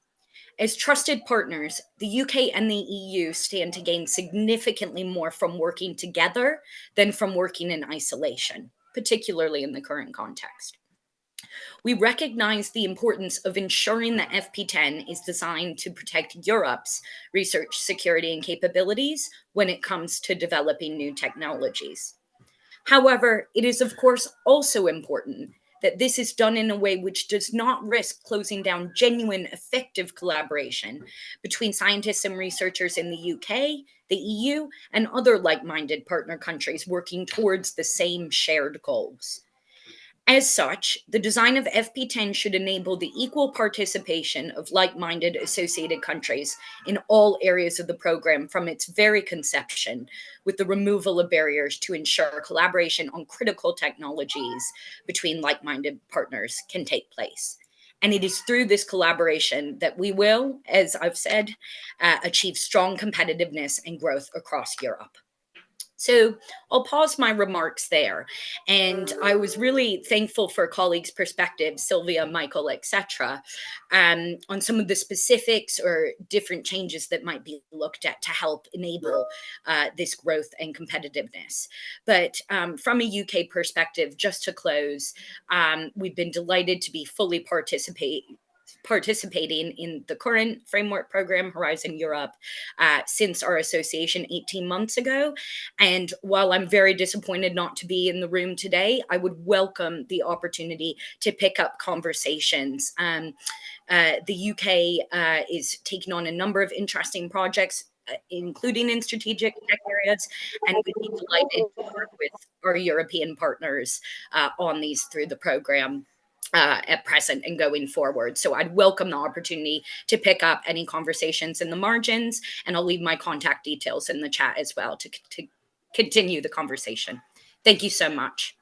As trusted partners, the UK and the EU stand to gain significantly more from working together than from working in isolation, particularly in the current context. We recognize the importance of ensuring that FP10 is designed to protect Europe's research security and capabilities when it comes to developing new technologies. However, it is of course also important that this is done in a way which does not risk closing down genuine, effective collaboration between scientists and researchers in the UK, the EU, and other like-minded partner countries working towards the same shared goals. As such, the design of FP10 should enable the equal participation of like-minded associated countries in all areas of the program from its very conception, with the removal of barriers to ensure collaboration on critical technologies between like-minded partners can take place. And it is through this collaboration that we will, as I've said, achieve strong competitiveness and growth across Europe. So I'll pause my remarks there. And I was really thankful for colleagues' perspectives, Sylvia, Michael, etc., on some of the specifics or different changes that might be looked at to help enable this growth and competitiveness. But from a UK perspective, just to close, we've been delighted to be fully participating in the current framework program, Horizon Europe, since our association 18 months ago. And while I'm very disappointed not to be in the room today, I would welcome the opportunity to pick up conversations. The UK is taking on a number of interesting projects, including in strategic tech areas, and we'd be delighted to work with our European partners on these through the program at present and going forward. So I'd welcome the opportunity to pick up any conversations in the margins, and I'll leave my contact details in the chat as well to continue the conversation. Thank you so much.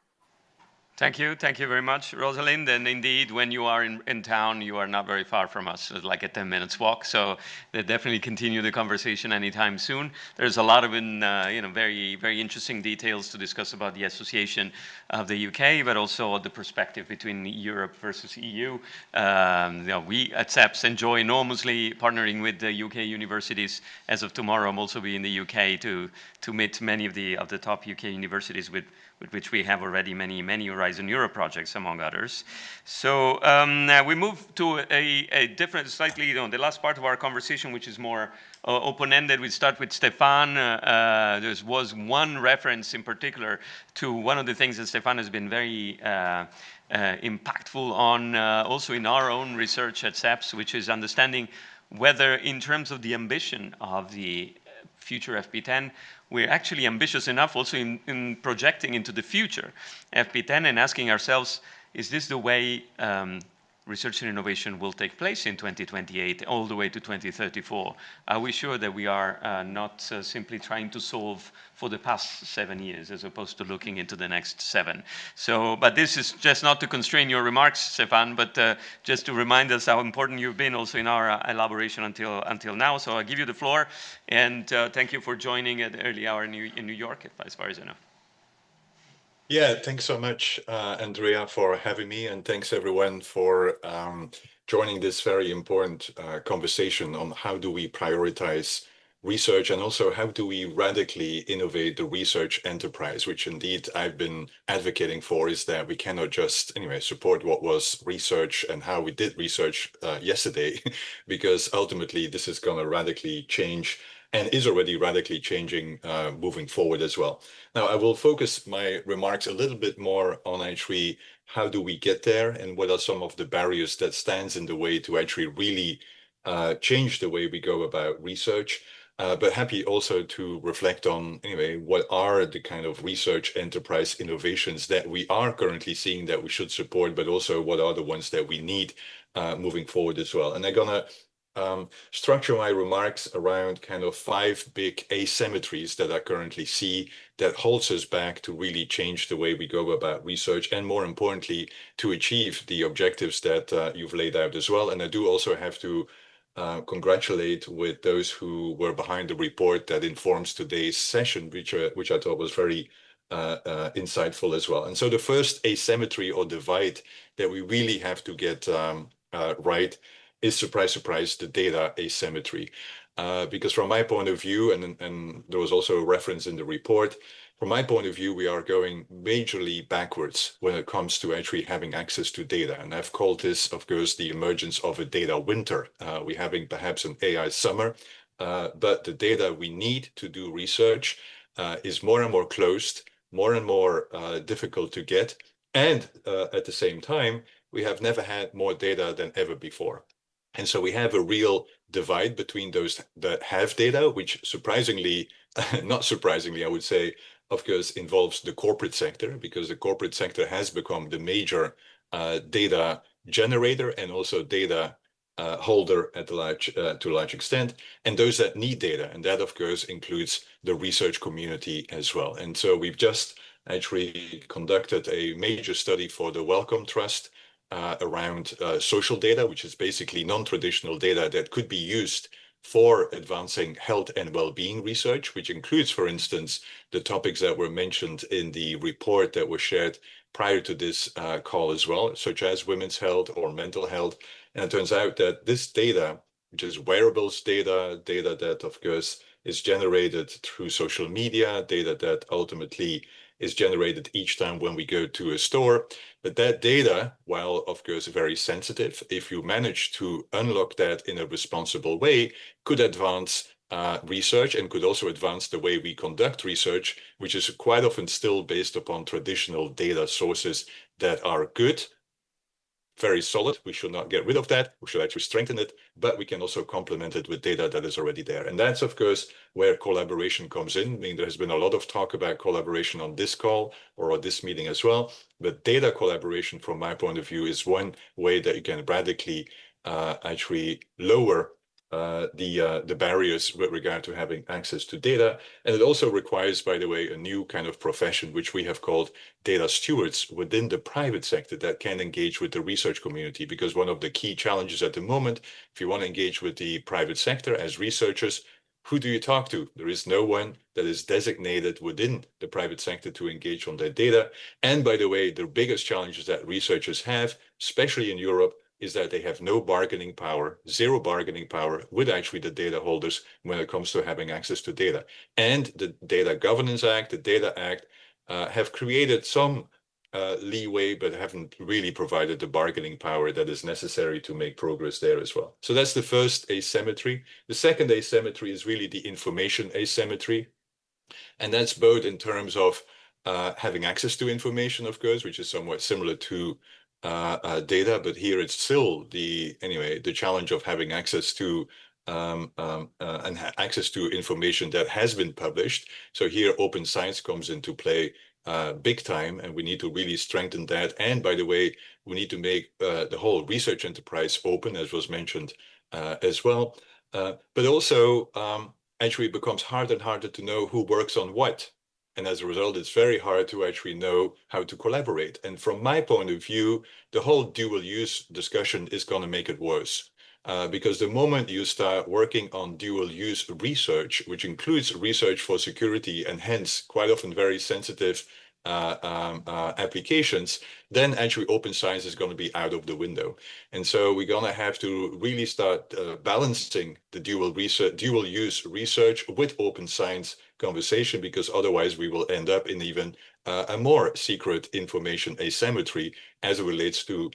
Thank you very much, Rosalind. And indeed, when you are in town, you are not very far from us, it's like a 10 minutes walk. So definitely continue the conversation anytime soon. There's a lot of very, very interesting details to discuss about the association of the UK, but also the perspective between Europe versus EU. We at CEPS enjoy enormously partnering with the UK universities. As of tomorrow, I'm also be in the UK to meet many of the top UK universities with with which we have already many Horizon Europe projects, among others. So we move to a different, slightly, the last part of our conversation, which is more open-ended. We start with Stefan. There was one reference in particular to one of the things that Stefan has been very impactful on, also in our own research at SEPS, which is understanding whether, in terms of the ambition of the future FP10, we're actually ambitious enough also in projecting into the future FP10 and asking ourselves, is this the way research and innovation will take place in 2028 all the way to 2034? Are we sure that we are not simply trying to solve for the past 7 years as opposed to looking into the next 7? So, but this is just not to constrain your remarks, Stefan, but just to remind us how important you've been also in our elaboration until now. So I'll give you the floor, and thank you for joining at the early hour in New York, as far as I know. Yeah, thanks so much, Andrea, for having me, and thanks everyone for joining this very important conversation on how do we prioritize research, and also how do we radically innovate the research enterprise, which indeed I've been advocating for, is that we cannot just support what was research and how we did research yesterday, because ultimately this is going to radically change and is already radically changing moving forward as well. Now, I will focus my remarks a little bit more on actually how do we get there and what are some of the barriers that stands in the way to actually really change the way we go about research. But happy also to reflect on, what are the kind of research enterprise innovations that we are currently seeing that we should support, but also what are the ones that we need moving forward as well. And I'm going to structure my remarks around kind of 5 big asymmetries that I currently see that holds us back to really change the way we go about research, and more importantly, to achieve the objectives that you've laid out as well. And I do also have to congratulate with those who were behind the report that informs today's session, which I thought was very insightful as well. And so the first asymmetry or divide that we really have to get right is, surprise, surprise, the data asymmetry. Because from my point of view, and there was also a reference in the report, from my point of view, we are going majorly backwards when it comes to actually having access to data. And I've called this, of course, the emergence of a data winter. We're having perhaps an AI summer, but the data we need to do research is more and more closed, more and more difficult to get. And at the same time, we have never had more data than ever before. And so we have a real divide between those that have data, which surprisingly, not surprisingly, I would say, of course, involves the corporate sector, because the corporate sector has become the major data generator and also data holder to a large extent, and those that need data. And that, of course, includes the research community as well. And so we've just actually conducted a major study for the Wellcome Trust around social data, which is basically non-traditional data that could be used for advancing health and well-being research, which includes, for instance, the topics that were mentioned in the report that was shared prior to this call as well, such as women's health or mental health. And it turns out that this data, which is wearables data that, of course, is generated through social media, data that ultimately is generated each time when we go to a store. But that data, while of course very sensitive, if you manage to unlock that in a responsible way, could advance research and could also advance the way we conduct research, which is quite often still based upon traditional data sources that are good, very solid. We should not get rid of that. We should actually strengthen it, but we can also complement it with data that is already there. And that's, of course, where collaboration comes in. I mean, there has been a lot of talk about collaboration on this call or on this meeting as well. But data collaboration, from my point of view, is one way that you can radically actually lower the barriers with regard to having access to data. And it also requires, by the way, a new kind of profession, which we have called data stewards within the private sector that can engage with the research community. Because one of the key challenges at the moment, if you want to engage with the private sector as researchers, who do you talk to? There is no one that is designated within the private sector to engage on that data. And by the way, the biggest challenges that researchers have, especially in Europe, is that they have no bargaining power, zero bargaining power with actually the data holders when it comes to having access to data. And the Data Governance Act, the Data Act, have created some leeway, but haven't really provided the bargaining power that is necessary to make progress there as well. So that's the first asymmetry. The second asymmetry is really the information asymmetry. And that's both in terms of having access to information, of course, which is somewhat similar to data, but here it's still the challenge of having access to access to information that has been published. So here open science comes into play big time, and we need to really strengthen that. And by the way, we need to make the whole research enterprise open, as was mentioned as well. But also, actually, it becomes harder and harder to know who works on what. And as a result, it's very hard to actually know how to collaborate. And from my point of view, the whole dual use discussion is going to make it worse. Because the moment you start working on dual use research, which includes research for security and hence quite often very sensitive applications, then actually open science is going to be out of the window. And so we're going to have to really start balancing the dual use research with open science conversation, because otherwise we will end up in even a more secret information asymmetry as it relates to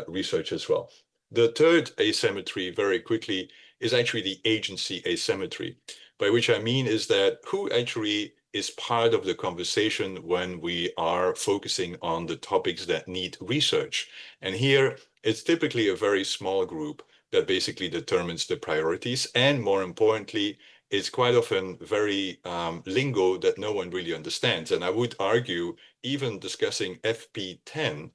research as well. The third asymmetry, very quickly, is actually the agency asymmetry, by which I mean is that who actually is part of the conversation when we are focusing on the topics that need research. And here, it's typically a very small group that basically determines the priorities. And more importantly, it's quite often very lingo that no one really understands. And I would argue even discussing FP10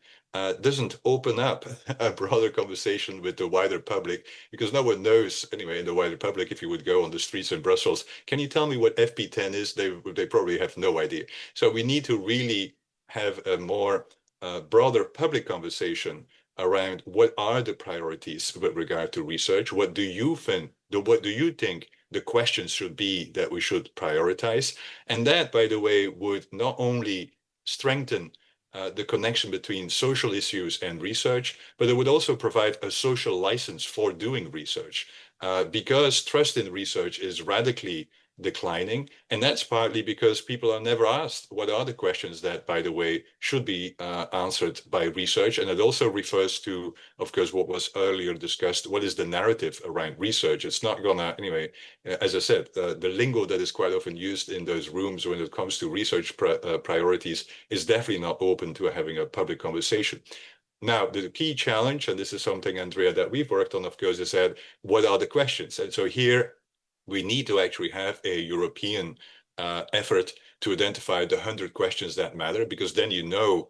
doesn't open up a broader conversation with the wider public, because no one knows, anyway, in the wider public, if you would go on the streets in Brussels, can you tell me what FP10 is? They probably have no idea. So we need to really have a more broader public conversation around what are the priorities with regard to research. What do you think the questions should be that we should prioritize? And that, by the way, would not only strengthen the connection between social issues and research, but it would also provide a social license for doing research, because trust in research is radically declining. And that's partly because people are never asked what are the questions that, by the way, should be answered by research. And it also refers to, of course, what was earlier discussed, what is the narrative around research? It's not gonna, anyway, as I said, the lingo that is quite often used in those rooms when it comes to research priorities is definitely not open to having a public conversation. Now, the key challenge, and this is something, Andrea, that we've worked on, of course, is that what are the questions? And so here, we need to actually have a European effort to identify the 100 questions that matter, because then you know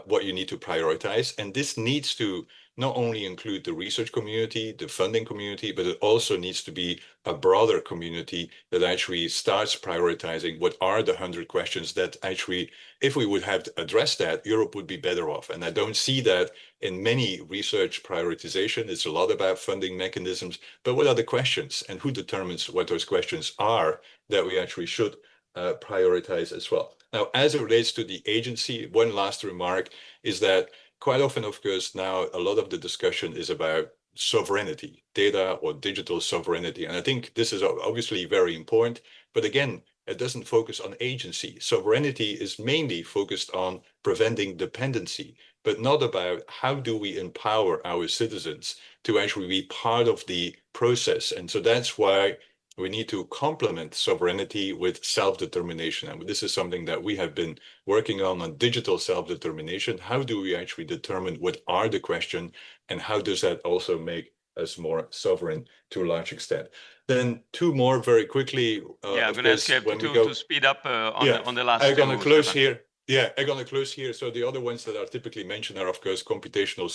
what you need to prioritize. And this needs to not only include the research community, the funding community, but it also needs to be a broader community that actually starts prioritizing what are the 100 questions that actually, if we would have addressed that, Europe would be better off. And I don't see that in many research prioritization. It's a lot about funding mechanisms, but what are the questions and who determines what those questions are that we actually should prioritize as well? Now, as it relates to the agency, one last remark is that quite often, of course, now a lot of the discussion is about sovereignty, data or digital sovereignty. And I think this is obviously very important, but again, it doesn't focus on agency. Sovereignty is mainly focused on preventing dependency, but not about how do we empower our citizens to actually be part of the process. And so that's why we need to complement sovereignty with self-determination. And this is something that we have been working on digital self-determination. How do we actually determine what are the questions, and how does that also make us more sovereign to a large extent? Then two more very quickly. Yeah, I'm going to ask you to speed up on the last I'm going to close here. Yeah, I'm going to close here. So the other ones that are typically mentioned are, of course, computational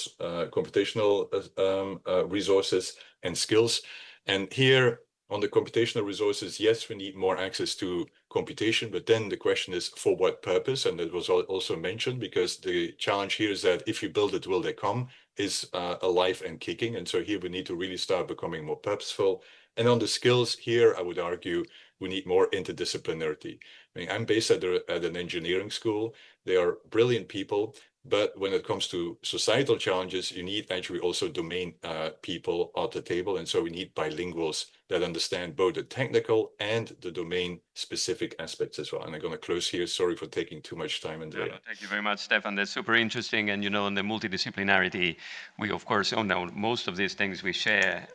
resources and skills. And here, on the computational resources, yes, we need more access to computation, but then the question is for what purpose? And that was also mentioned, because the challenge here is that if you build it, will they come? Is alive and kicking. And so here we need to really start becoming more purposeful. And on the skills here, I would argue we need more interdisciplinarity. I mean, I'm based at an engineering school. They are brilliant people, But when it comes to societal challenges, you need actually also domain people at the table. And so we need bilinguals that understand both the technical and the domain specific aspects as well. And I'm going to close here. Sorry for taking too much time, Andrea. No, thank you very much, Stefan. That's super interesting. And, you know, on the multidisciplinarity, we, of course, know most of these things we share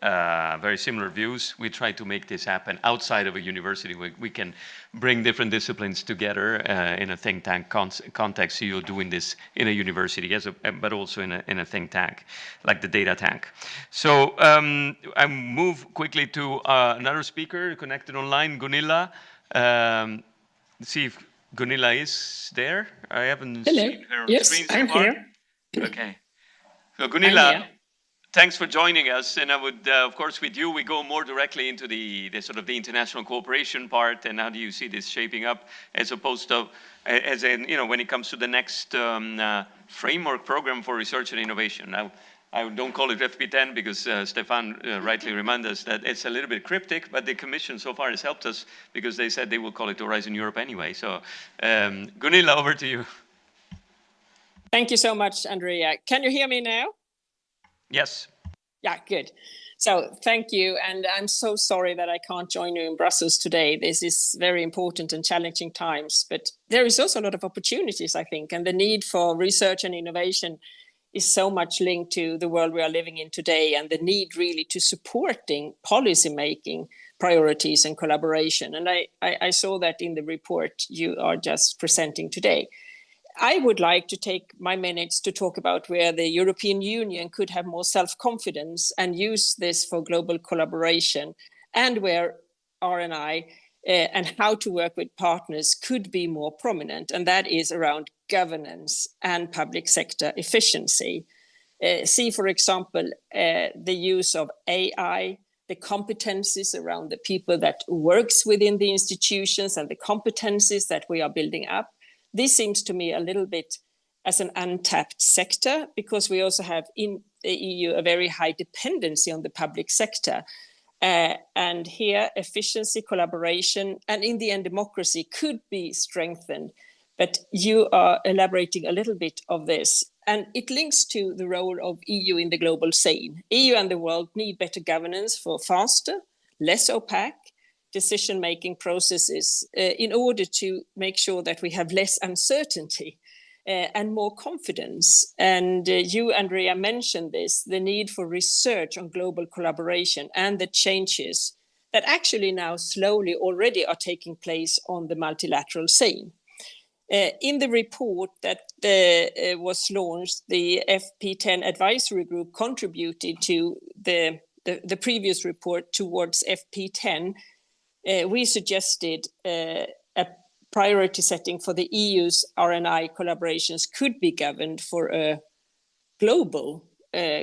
very similar views. We try to make this happen outside of a university. We can bring different disciplines together in a think tank context. So you're doing this in a university, but also in a think tank, like the data tank. So I move quickly to another speaker connected online, Gunilla. See if Gunilla is there. I haven't seen her on screen so far. Here. Okay. So Gunilla, thanks for joining us. And I would, of course, with you, we go more directly into the sort of the international cooperation part. And how do you see this shaping up as opposed to, as in, you know, when it comes to the next framework program for research and innovation? Now, I don't call it FP10 because Stefan rightly reminded us that it's a little bit cryptic, but the Commission so far has helped us because they said they will call it Horizon Europe anyway. So Gunilla, over to you. Thank you so much, Andrea. Can you hear me now? Yes. Yeah, good. So thank you. And I'm so sorry that I can't join you in Brussels today. This is very important and challenging times, but there is also a lot of opportunities, I think, and the need for research and innovation is so much linked to the world we are living in today and the need really to supporting policy making priorities and collaboration. And I saw that in the report you are just presenting today. I would like to take my minutes to talk about where the European Union could have more self-confidence and use this for global collaboration, and where R&I and how to work with partners could be more prominent, and that is around governance and public sector efficiency. See, for example, the use of AI, the competencies around the people that works within the institutions and the competencies that we are building up. This seems to me a little bit as an untapped sector, because we also have in the EU a very high dependency on the public sector. And here, efficiency, collaboration, and in the end, democracy could be strengthened. But you are elaborating a little bit of this. And it links to the role of EU in the global scene. EU and the world need better governance for faster, less opaque decision-making processes in order to make sure that we have less uncertainty and more confidence. And you, Andrea, mentioned this, the need for research on global collaboration and the changes that actually now slowly already are taking place on the multilateral scene. In the report that was launched, the FP10 advisory group contributed to the previous report towards FP10. We suggested a priority setting for the EU's R&I collaborations could be governed for a global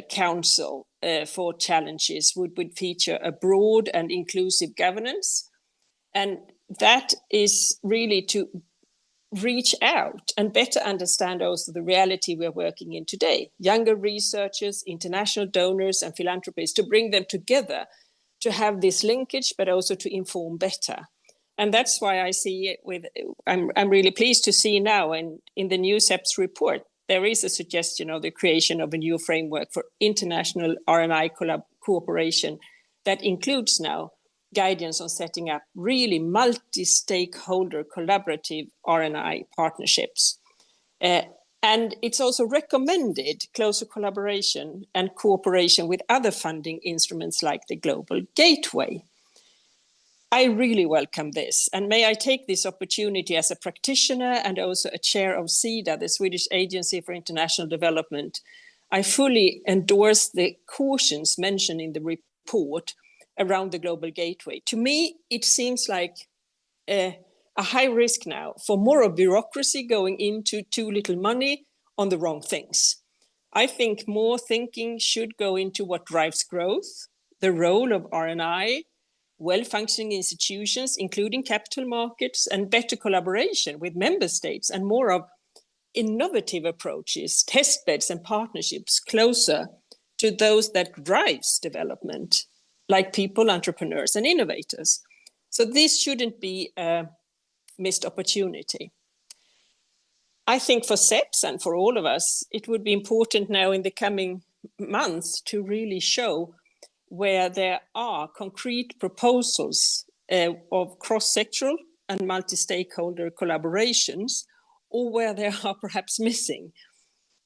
council for challenges would feature a broad and inclusive governance. And that is really to reach out and better understand also the reality we're working in today. Younger researchers, international donors and philanthropists, to bring them together to have this linkage, but also to inform better. And that's why I see it with, I'm really pleased to see now in the new CEPS report, there is a suggestion of the creation of a new framework for international R&I cooperation that includes now guidance on setting up really multi-stakeholder collaborative R&I partnerships. And it's also recommended closer collaboration and cooperation with other funding instruments like the Global Gateway. I really welcome this, and may I take this opportunity as a practitioner and also a chair of SIDA, the Swedish Agency for International Development. I fully endorse the cautions mentioned in the report around the Global Gateway. To me, it seems like a high risk now for more of bureaucracy going into too little money on the wrong things. I think more thinking should go into what drives growth, the role of R&I, well-functioning institutions, including capital markets, and better collaboration with member states, and more of innovative approaches, test beds and partnerships closer to those that drives development, like people, entrepreneurs, and innovators. So this shouldn't be a missed opportunity. I think for SEPs and for all of us, it would be important now in the coming months to really show where there are concrete proposals of cross-sectoral and multi-stakeholder collaborations, or where there are perhaps missing,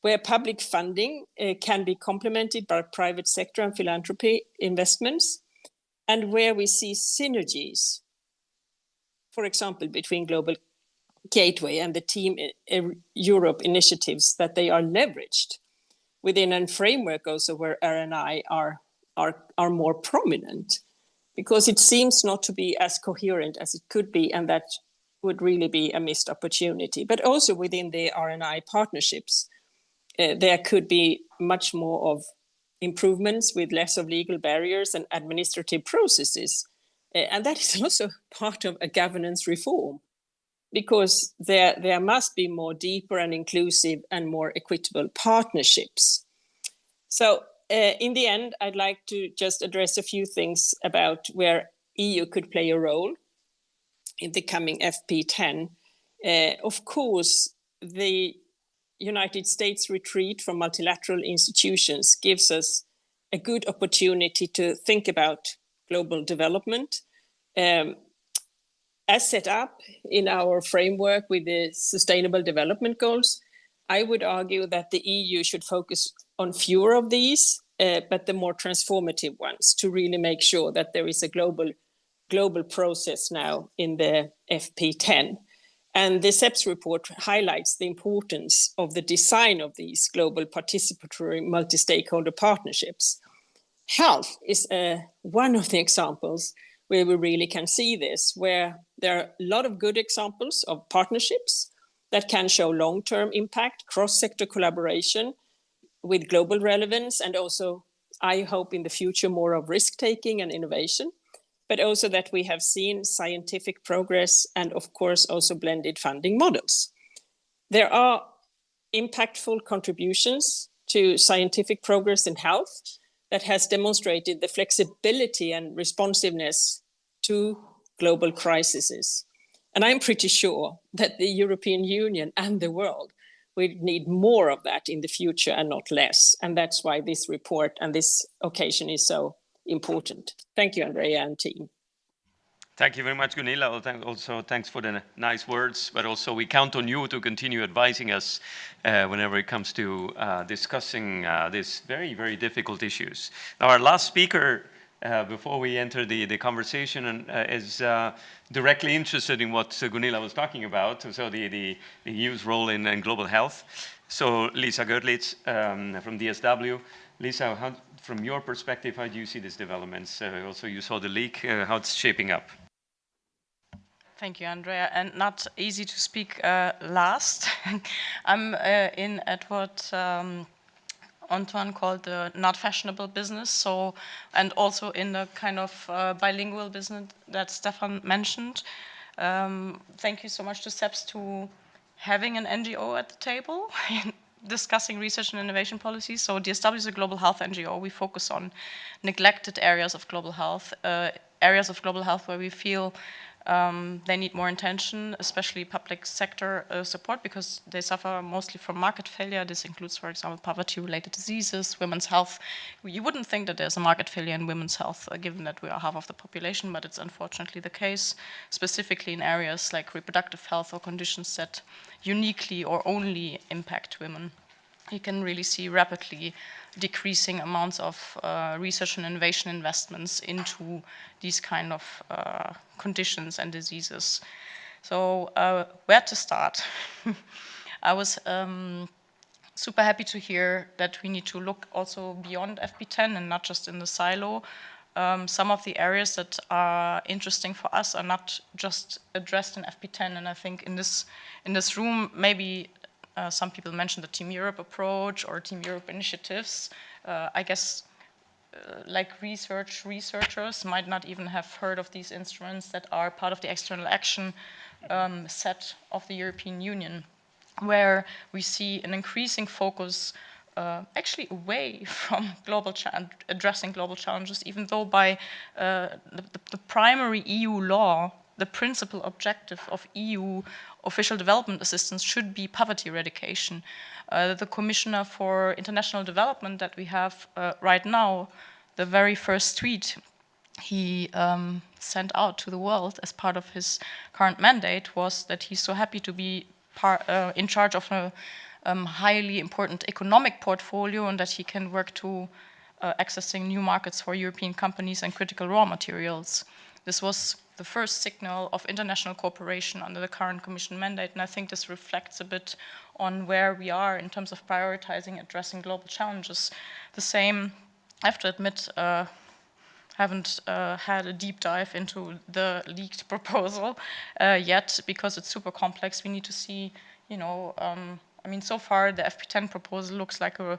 where public funding can be complemented by private sector and philanthropy investments, and where we see synergies, for example, between Global Gateway and the Team Europe initiatives, that they are leveraged within a framework also where R&I are more prominent, because it seems not to be as coherent as it could be, and that would really be a missed opportunity. But also within the R&I partnerships, there could be much more of improvements with less of legal barriers and administrative processes. And that is also part of a governance reform, because there must be more deeper and inclusive and more equitable partnerships. So in the end, I'd like to just address a few things about where EU could play a role in the coming FP10. Of course, the United States retreat from multilateral institutions gives us a good opportunity to think about global development. As set up in our framework with the Sustainable Development Goals, I would argue that the EU should focus on fewer of these, but the more transformative ones, to really make sure that there is a global process now in the FP10. And the SEPS report highlights the importance of the design of these global participatory multi-stakeholder partnerships. Health is one of the examples where we really can see this, where there are a lot of good examples of partnerships that can show long-term impact, cross-sector collaboration with global relevance, and also, I hope in the future, more of risk-taking and innovation, but also that we have seen scientific progress and of course also blended funding models. There are impactful contributions to scientific progress in health that has demonstrated the flexibility and responsiveness to global crises. And I'm pretty sure that the European Union and the world will need more of that in the future and not less. And that's why this report and this occasion is so important. Thank you, Andrea and team. Thank you very much, Gunilla. Also, thanks for the nice words, but also we count on you to continue advising us whenever it comes to discussing these very, very difficult issues. Now, our last speaker, before we enter the conversation, is directly interested in what Gunilla was talking about, so the EU's role in global health. So, Lisa Goerlitz from DSW. Lisa, from your perspective, how do you see these developments? Also, you saw the leak, how it's shaping up. Thank you, Andrea, and not easy to speak last. I'm in at what Antoine called the not fashionable business, so, and also in the kind of bilingual business that Stefan mentioned. Thank you so much to SEPS to having an NGO at the table discussing research and innovation policies. So DSW is a global health NGO. We focus on neglected areas of global health where we feel they need more attention, especially public sector support, because they suffer mostly from market failure. This includes, for example, poverty-related diseases, women's health. You wouldn't think that there's a market failure in women's health, given that we are half of the population, but it's unfortunately the case, specifically in areas like reproductive health or conditions that uniquely or only impact women. You can really see rapidly decreasing amounts of research and innovation investments into these kind of conditions and diseases. So where to start? I was super happy to hear that we need to look also beyond FP10 and not just in the silo. Some of the areas that are interesting for us are not just addressed in FP10, and I think in this room, maybe some people mentioned the Team Europe approach or Team Europe initiatives. I guess like researchers might not even have heard of these instruments that are part of the external action set of the European Union, where we see an increasing focus actually away from addressing global challenges, even though by the primary EU law, the principal objective of EU official development assistance should be poverty eradication. The Commissioner for International Development that we have right now, the very first tweet he sent out to the world as part of his current mandate was that he's so happy to be in charge of a highly important economic portfolio, and that he can work to accessing new markets for European companies and critical raw materials. This was the first signal of international cooperation under the current Commission mandate, and I think this reflects a bit on where we are in terms of prioritizing addressing global challenges. The same, I have to admit, haven't had a deep dive into the leaked proposal yet, because it's super complex. We need to see, you know, I mean, so far the FP10 proposal looks like a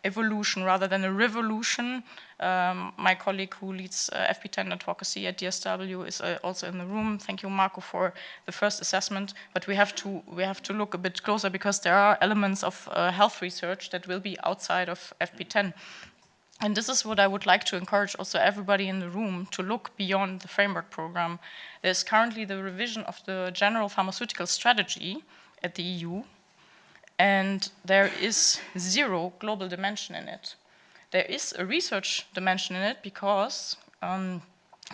evolution rather than a revolution. My colleague who leads FP10 advocacy at DSW is also in the room. Thank you, Marco, for the first assessment. But we have to look a bit closer, because there are elements of health research that will be outside of FP10. And this is what I would like to encourage also everybody in the room to look beyond the framework program. There's currently the revision of the general pharmaceutical strategy at the EU, and there is zero global dimension in it. There is a research dimension in it, because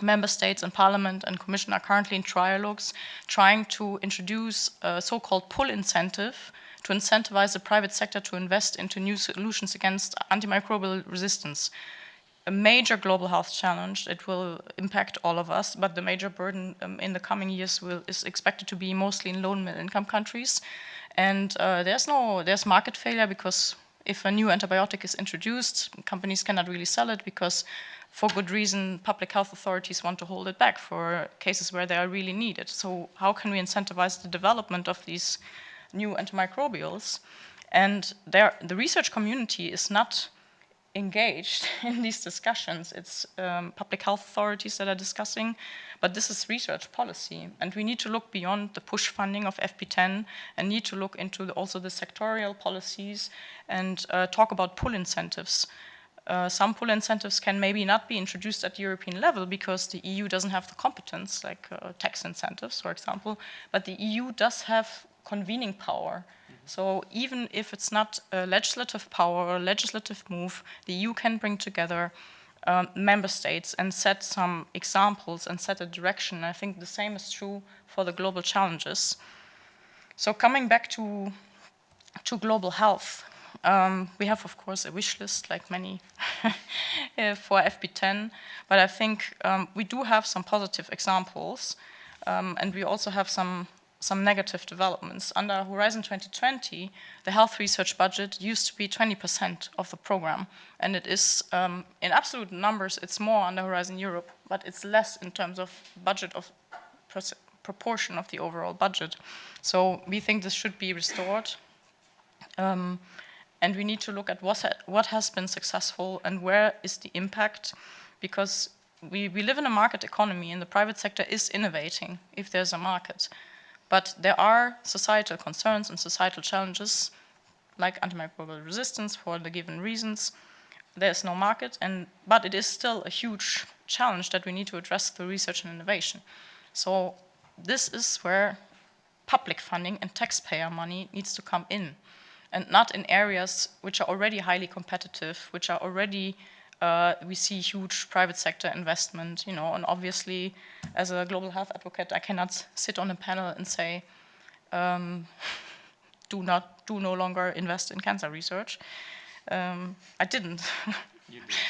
member states and parliament and commission are currently in trialogues trying to introduce a so-called pull incentive to incentivize the private sector to invest into new solutions against antimicrobial resistance. A major global health challenge. It will impact all of us, but the major burden in the coming years is expected to be mostly in low and middle income countries. And there's market failure, because if a new antibiotic is introduced, companies cannot really sell it, because for good reason, public health authorities want to hold it back for cases where they are really needed. So how can we incentivize the development of these new antimicrobials? And the research community is not engaged in these discussions. It's public health authorities that are discussing, but this is research policy. And we need to look beyond the push funding of FP10 and need to look into also the sectorial policies and talk about pull incentives. Some pull incentives can maybe not be introduced at the European level, because the EU doesn't have the competence, like tax incentives, for example, but the EU does have convening power. So even if it's not a legislative power or a legislative move, the EU can bring together member states and set some examples and set a direction. I think the same is true for the global challenges. So coming back to global health, we have, of course, a wish list, like many, for FP10, but I think we do have some positive examples, and we also have some negative developments. Under Horizon 2020, the health research budget used to be 20% of the program, and it is, in absolute numbers, it's more under Horizon Europe, but it's less in terms of budget of proportion of the overall budget. So we think this should be restored, and we need to look at what has been successful and where is the impact, because we live in a market economy, and the private sector is innovating if there's a market. But there are societal concerns and societal challenges, like antimicrobial resistance for the given reasons. There's no market, but it is still a huge challenge that we need to address through research and innovation. So this is where public funding and taxpayer money needs to come in, and not in areas which are already highly competitive, which are already we see huge private sector investment, and obviously, as a global health advocate, I cannot sit on a panel and say, do no longer invest in cancer research. I didn't.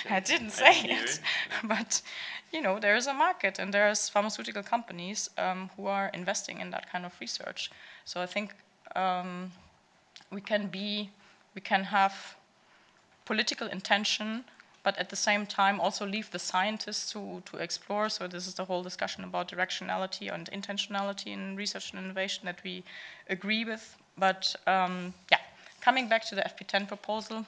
I didn't say it. But there is a market, and there's pharmaceutical companies who are investing in that kind of research. So I think we can have political intention, but at the same time also leave the scientists to explore. So this is the whole discussion about directionality and intentionality in research and innovation that we agree with. But coming back to the FP10 proposal,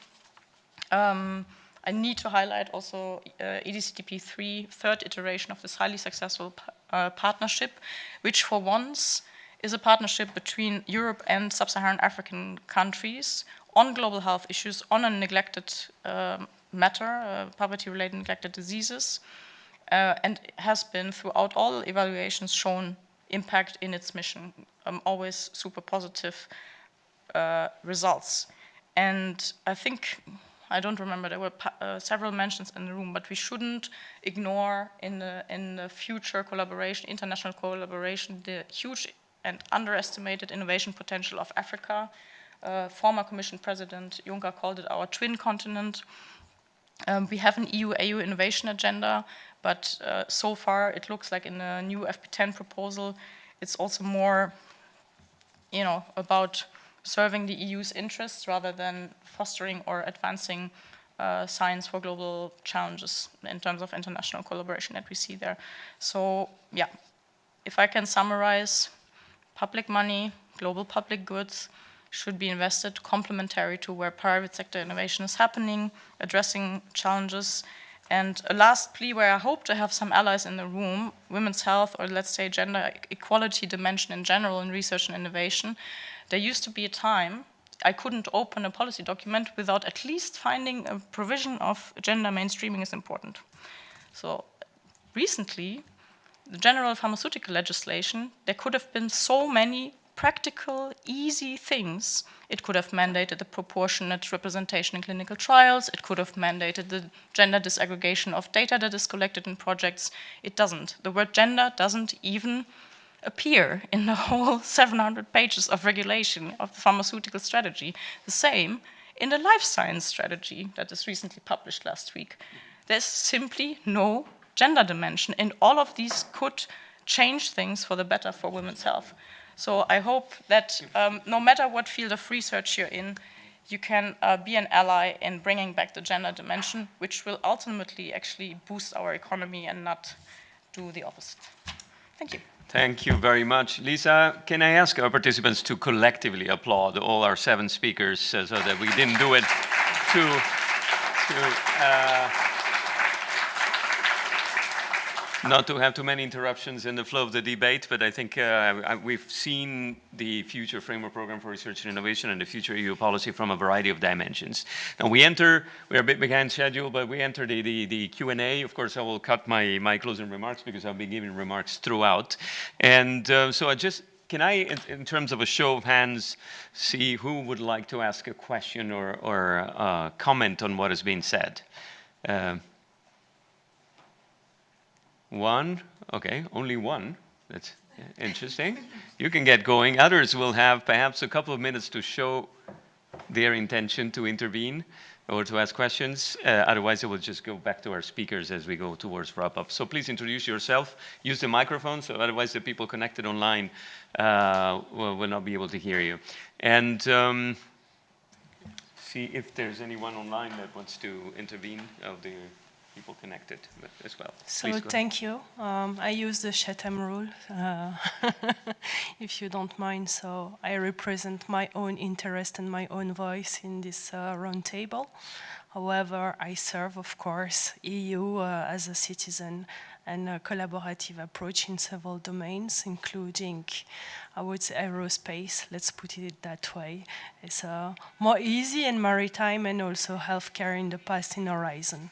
I need to highlight also EDCTP3, third iteration of this highly successful partnership, which for once is a partnership between Europe and sub-Saharan African countries on global health issues, on a neglected matter, poverty-related neglected diseases. and has been throughout all evaluations shown impact in its mission, always super positive results. And I think, I don't remember, there were several mentions in the room, but we shouldn't ignore in the future collaboration, international collaboration, the huge and underestimated innovation potential of Africa. Former Commission President Juncker called it our twin continent. We have an EU-AU innovation agenda, but so far it looks like in the new FP10 proposal, it's also more, about serving the EU's interests rather than fostering or advancing science for global challenges in terms of international collaboration that we see there. So, yeah, if I can summarize, public money, global public goods should be invested complementary to where private sector innovation is happening, addressing challenges. And a last plea where I hope to have some allies in the room, women's health, or let's say gender equality dimension in general in research and innovation. There used to be a time I couldn't open a policy document without at least finding a provision of gender mainstreaming is important. So recently, the general pharmaceutical legislation, there could have been so many practical, easy things. It could have mandated the proportionate representation in clinical trials. It could have mandated the gender disaggregation of data that is collected in projects. It doesn't. The word gender doesn't even appear in the whole 700 pages of regulation of the pharmaceutical strategy. The same in the life science strategy that is recently published last week. There's simply no gender dimension, and all of these could change things for the better for women's health. So I hope that no matter what field of research you're in, you can be an ally in bringing back the gender dimension, which will ultimately actually boost our economy and not do the opposite. Thank you. Thank you very much. Lisa, can I ask our participants to collectively applaud all our 7 speakers so that we didn't do it not to have too many interruptions in the flow of the debate, but I think we've seen the future framework program for research and innovation and the future EU policy from a variety of dimensions. Now we're a bit behind schedule, but we enter the Q&A. Of course, I will cut my closing remarks because I'll be giving remarks throughout. And so can I, in terms of a show of hands, see who would like to ask a question or comment on what has been said? One, okay, only one. That's interesting. You can get going. Others will have perhaps a couple of minutes to show their intention to intervene or to ask questions. Otherwise, I will just go back to our speakers as we go towards wrap-up. So please introduce yourself. Use the microphone, so otherwise the people connected online will not be able to hear you. And see if there's anyone online that wants to intervene of the people connected as well. So thank you. I use the Chatham rule, if you don't mind. So I represent my own interest and my own voice in this round table. However, I serve, of course, EU as a citizen and a collaborative approach in several domains, including, I would say, aerospace. Let's put it that way. It's more easy and maritime, and also healthcare in the past in Horizon.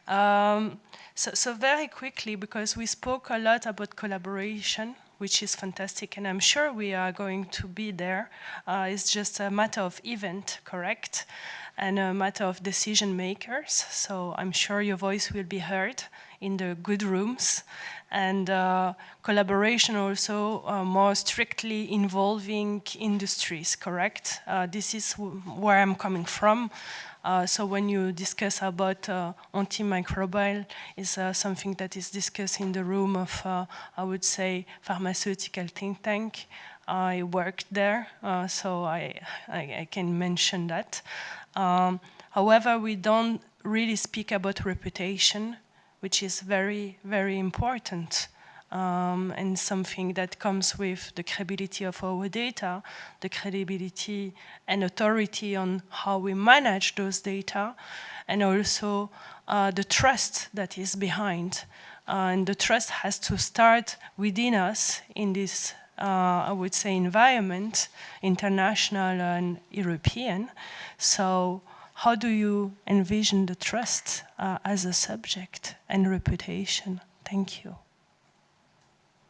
So very quickly, because we spoke a lot about collaboration, which is fantastic, and I'm sure we are going to be there. It's just a matter of event, correct? And a matter of decision makers. So I'm sure your voice will be heard in the good rooms. And collaboration also more strictly involving industries, correct? This is where I'm coming from. So when you discuss about antimicrobial, is something that is discussed in the room of, I would say, pharmaceutical think tank. I worked there, so I can mention that. However, we don't really speak about reputation, which is very, very important. And something that comes with the credibility of our data, the credibility and authority on how we manage those data, and also the trust that is behind. And the trust has to start within us in this, I would say, environment, international and European. So how do you envision the trust as a subject and reputation? Thank you.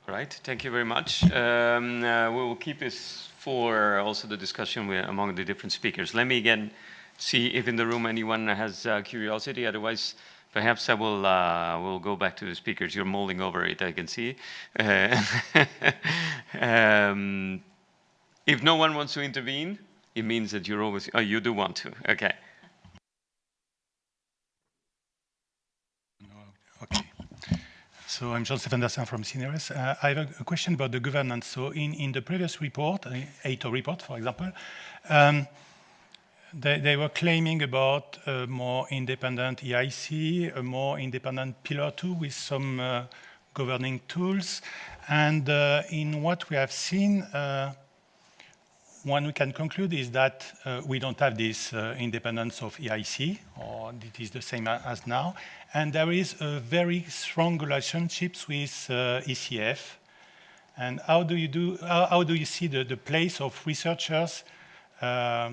All right, thank you very much. We will keep this for also the discussion among the different speakers. Let me again see if in the room anyone has curiosity. Otherwise, perhaps I will go back to the speakers. You're mulling over it, I can see. If no one wants to intervene, it means that you're always. Oh, you do want to. Okay. Okay. So I'm Jean-Stéphane Dassin from CNRS. I have a question about the governance. So in the previous report, ATO report, for example, they were claiming about a more independent EIC, a more independent Pillar 2 with some governing tools. And in what we have seen, one we can conclude is that we don't have this independence of EIC, or it is the same as now. And there is a very strong relationships with ECF. And how do you see the place of researchers for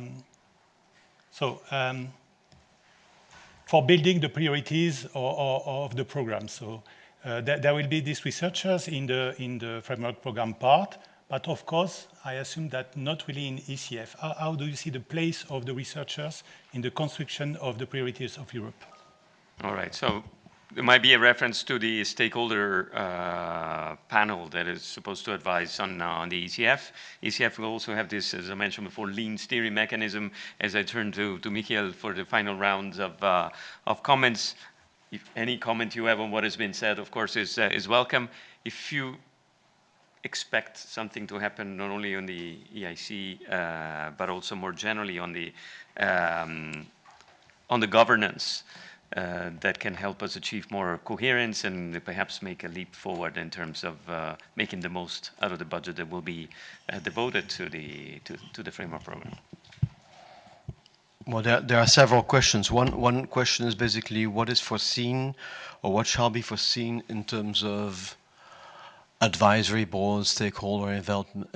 building the priorities of the program? So there will be these researchers in the framework program part, but of course, I assume that not really in ECF. How do you see the place of the researchers in the construction of the priorities of Europe? All right, so there might be a reference to the stakeholder panel that is supposed to advise on the ECF. ECF will also have this, as I mentioned before, lean steering mechanism. As I turn to Michiel for the final rounds of comments, if any comment you have on what has been said, of course, is welcome. If you expect something to happen not only on the EIC, but also more generally on the governance, that can help us achieve more coherence and perhaps make a leap forward in terms of making the most out of the budget that will be devoted to the framework program. Well, there are several questions. One question is basically what is foreseen or what shall be foreseen in terms of advisory boards, stakeholder involvement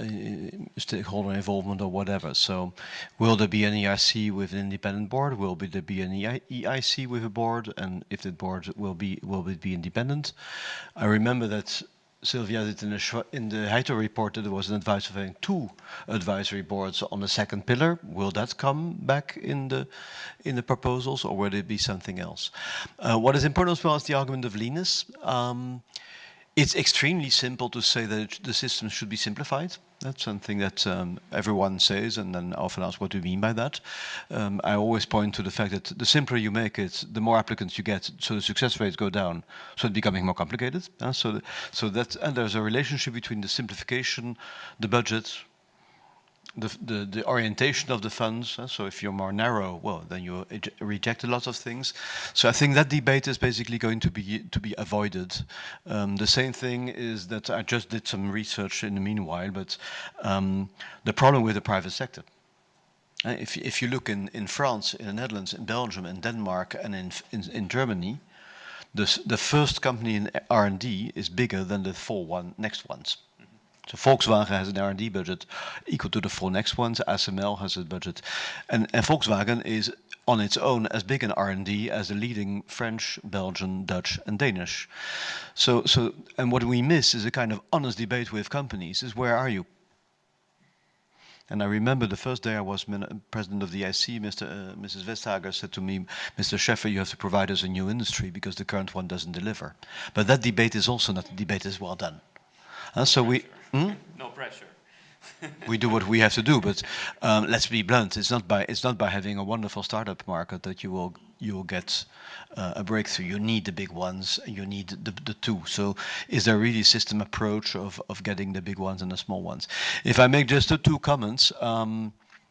or whatever. So will there be an EIC with an independent board? Will there be an EIC with a board? And if the board will it be independent? I remember that Sylvia did in the Heito report that there was an advice of having 2 advisory boards on the second pillar. Will that come back in the proposals, or will it be something else? What is important as well is the argument of leanness. It's extremely simple to say that the system should be simplified. That's something that everyone says, and then often ask, what do you mean by that? I always point to the fact that the simpler you make it, the more applicants you get, so the success rates go down, so it's becoming more complicated. So that, and there's a relationship between the simplification, the budget, the orientation of the funds. So if you're more narrow, well, then you reject a lot of things. So I think that debate is basically going to be avoided. The same thing is that I just did some research in the meanwhile, but the problem with the private sector. If you look in France, in the Netherlands, in Belgium, in Denmark, and in Germany, the first company in R&D is bigger than the 4 next ones. So Volkswagen has an R&D budget equal to the 4 next ones. ASML has a budget, and Volkswagen is on its own as big an R&D as the leading French, Belgian, Dutch, and Danish. So and what we miss is a kind of honest debate with companies: is where are you? And I remember the first day I was president of the IC, Mrs. Vestager said to me, Mr. Scheffer, you have to provide us a new industry because the current one doesn't deliver. But that debate is also not the debate as well done. So we. No pressure. We do what we have to do, but let's be blunt. It's not by having a wonderful startup market that you will get a breakthrough. You need the big ones. You need the 2. So is there really a system approach of getting the big ones and the small ones? If I make just 2 comments.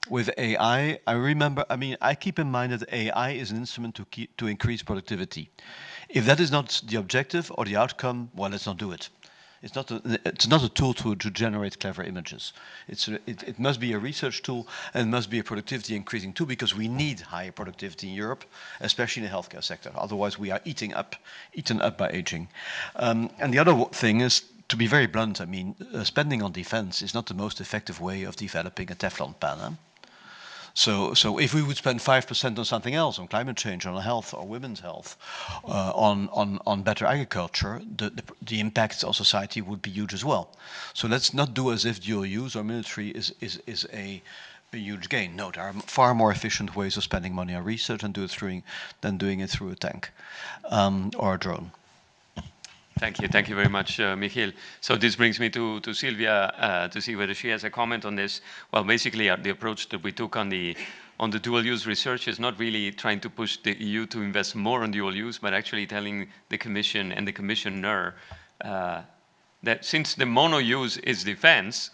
With AI, I keep in mind that AI is an instrument to increase productivity. If that is not the objective or the outcome, well, let's not do it. It's not a tool to generate clever images. It must be a research tool, and it must be a productivity increasing tool, because we need higher productivity in Europe, especially in the healthcare sector. Otherwise, we are eaten up by aging. And the other thing is, to be very blunt, spending on defense is not the most effective way of developing a Teflon pan. So if we would spend 5% on something else, on climate change, on health, or women's health, on better agriculture, the impact on society would be huge as well. So let's not do as if dual use or military is a huge gain. No, there are far more efficient ways of spending money on research and than doing it through a tank or a drone. Thank you very much, Michiel. So this brings me to Sylvia to see whether she has a comment on this. Well, basically, the approach that we took on the dual-use research is not really trying to push the EU to invest more on dual use, but actually telling the Commission and the Commissioner that since the mono-use is defense,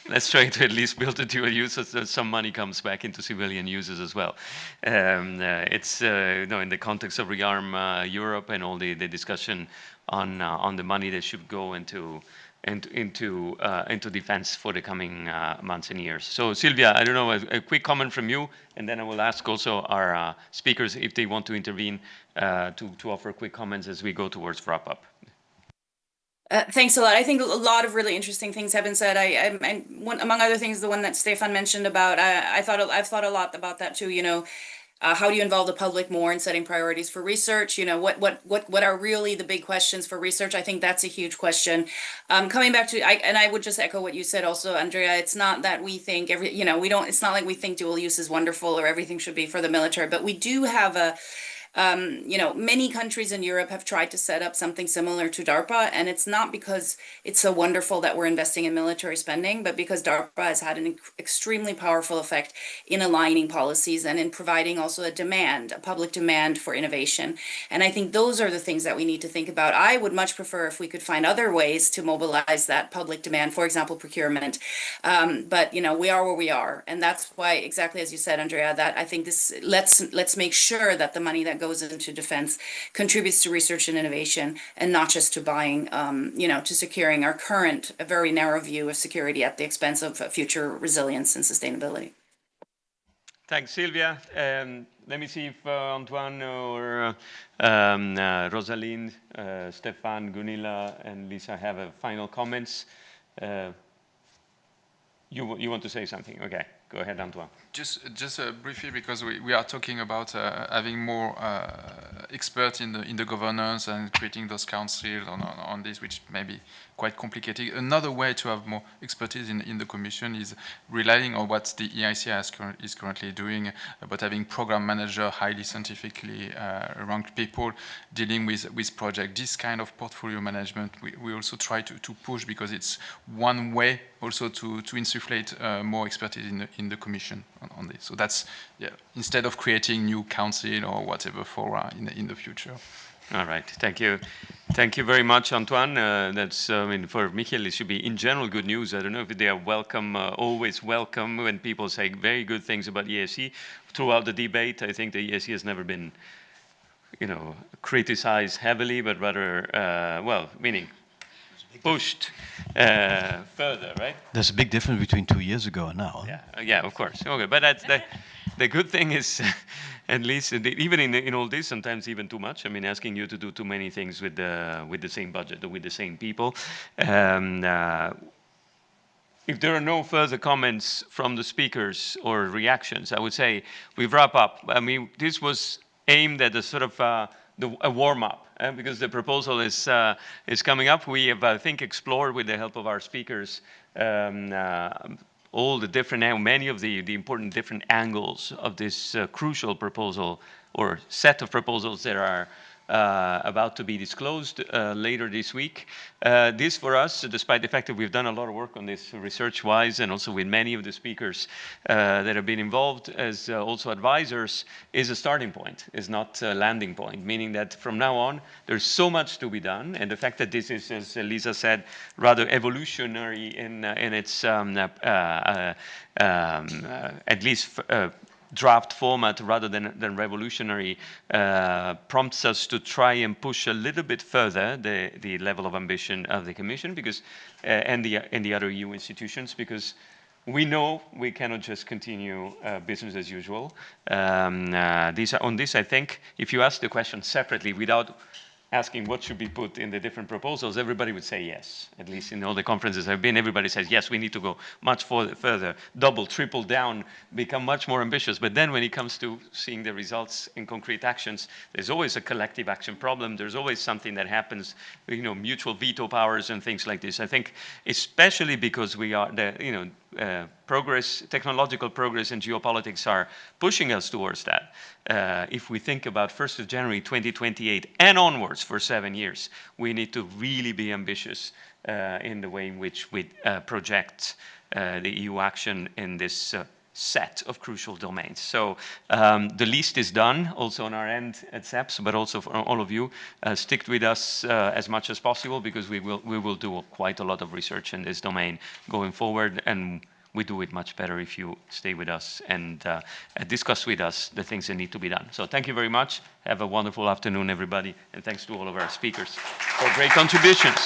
let's try to at least build a dual use so that some money comes back into civilian uses as well. It's in the context of Rearm Europe and all the discussion on the money that should go into defense for the coming months and years. So Sylvia, I don't know, a quick comment from you, and then I will ask also our speakers if they want to intervene to offer quick comments as we go towards wrap up. Thanks a lot. I think a lot of really interesting things have been said. Among other things, the one that Stefan mentioned about, I've thought a lot about that too. How do you involve the public more in setting priorities for research? What are really the big questions for research? I think that's a huge question. Coming back to, I would just echo what you said also, Andrea. It's not that we think it's not like we think dual use is wonderful or everything should be for the military, but we do have many countries in Europe have tried to set up something similar to DARPA, and it's not because it's so wonderful that we're investing in military spending, but because DARPA has had an extremely powerful effect in aligning policies and in providing also a public demand for innovation. And I think those are the things that we need to think about. I would much prefer if we could find other ways to mobilize that public demand, for example, procurement. But we are where we are, and that's why, exactly as you said, Andrea, that I think let's make sure that the money that goes into defense contributes to research and innovation, and not just to buying, to securing our current, a very narrow view of security at the expense of future resilience and sustainability. Thanks, Sylvia. Let me see if Antoine or Rosalind, Stefan, Gunilla, and Lisa have a final comments. You want to say something? Okay, go ahead, Antoine. Just briefly, because we are talking about having more experts in the governance and creating those councils on this, which may be quite complicated. Another way to have more expertise in the Commission is relying on what the EIC is currently doing, about having program manager, highly scientifically ranked people dealing with projects. This kind of portfolio management we also try to push, because it's one way also to insufflate more expertise in the Commission on this. So that's, instead of creating new council or whatever for in the future. All right, thank you very much, Antoine. That's for Michiel, it should be in general good news. I don't know if they are welcome, always welcome when people say very good things about ESC. Throughout the debate, I think the ESC has never been, criticized heavily, but rather, meaning pushed further, right? There's a big difference between 2 years ago and now. Yeah, of course. Okay, but that's the good thing is, at least even in all this, sometimes even too much. I mean, asking you to do too many things with the same budget or with the same people. If there are no further comments from the speakers or reactions, I would say we wrap up. I mean, this was aimed at a sort of a warm-up, because the proposal is coming up. We have, I think, explored with the help of our speakers all the different, many of the important different angles of this crucial proposal or set of proposals that are about to be disclosed later this week. This for us, despite the fact that we've done a lot of work on this research-wise and also with many of the speakers that have been involved as also advisors, is a starting point, is not a landing point, meaning that from now on, there's so much to be done. And the fact that this is, as Lisa said, rather evolutionary in its at least draft format rather than revolutionary, prompts us to try and push a little bit further the level of ambition of the Commission, because and the other EU institutions, because we know we cannot just continue business as usual. On this, I think, if you ask the question separately without asking what should be put in the different proposals, everybody would say yes. At least in all the conferences I've been, everybody says, yes, we need to go much further, double, triple down, become much more ambitious. But then when it comes to seeing the results in concrete actions, there's always a collective action problem. There's always something that happens, mutual veto powers and things like this. I think especially because we are, technological progress and geopolitics are pushing us towards that. If we think about 1st of January 2028 and onwards for 7 years, we need to really be ambitious in the way in which we project the EU action in this set of crucial domains. So the least is done, also on our end at SEPS, but also for all of you. Stick with us as much as possible, because we will do quite a lot of research in this domain going forward, and we do it much better if you stay with us and discuss with us the things that need to be done. So thank you very much. Have a wonderful afternoon, everybody, and thanks to all of our speakers for great contributions.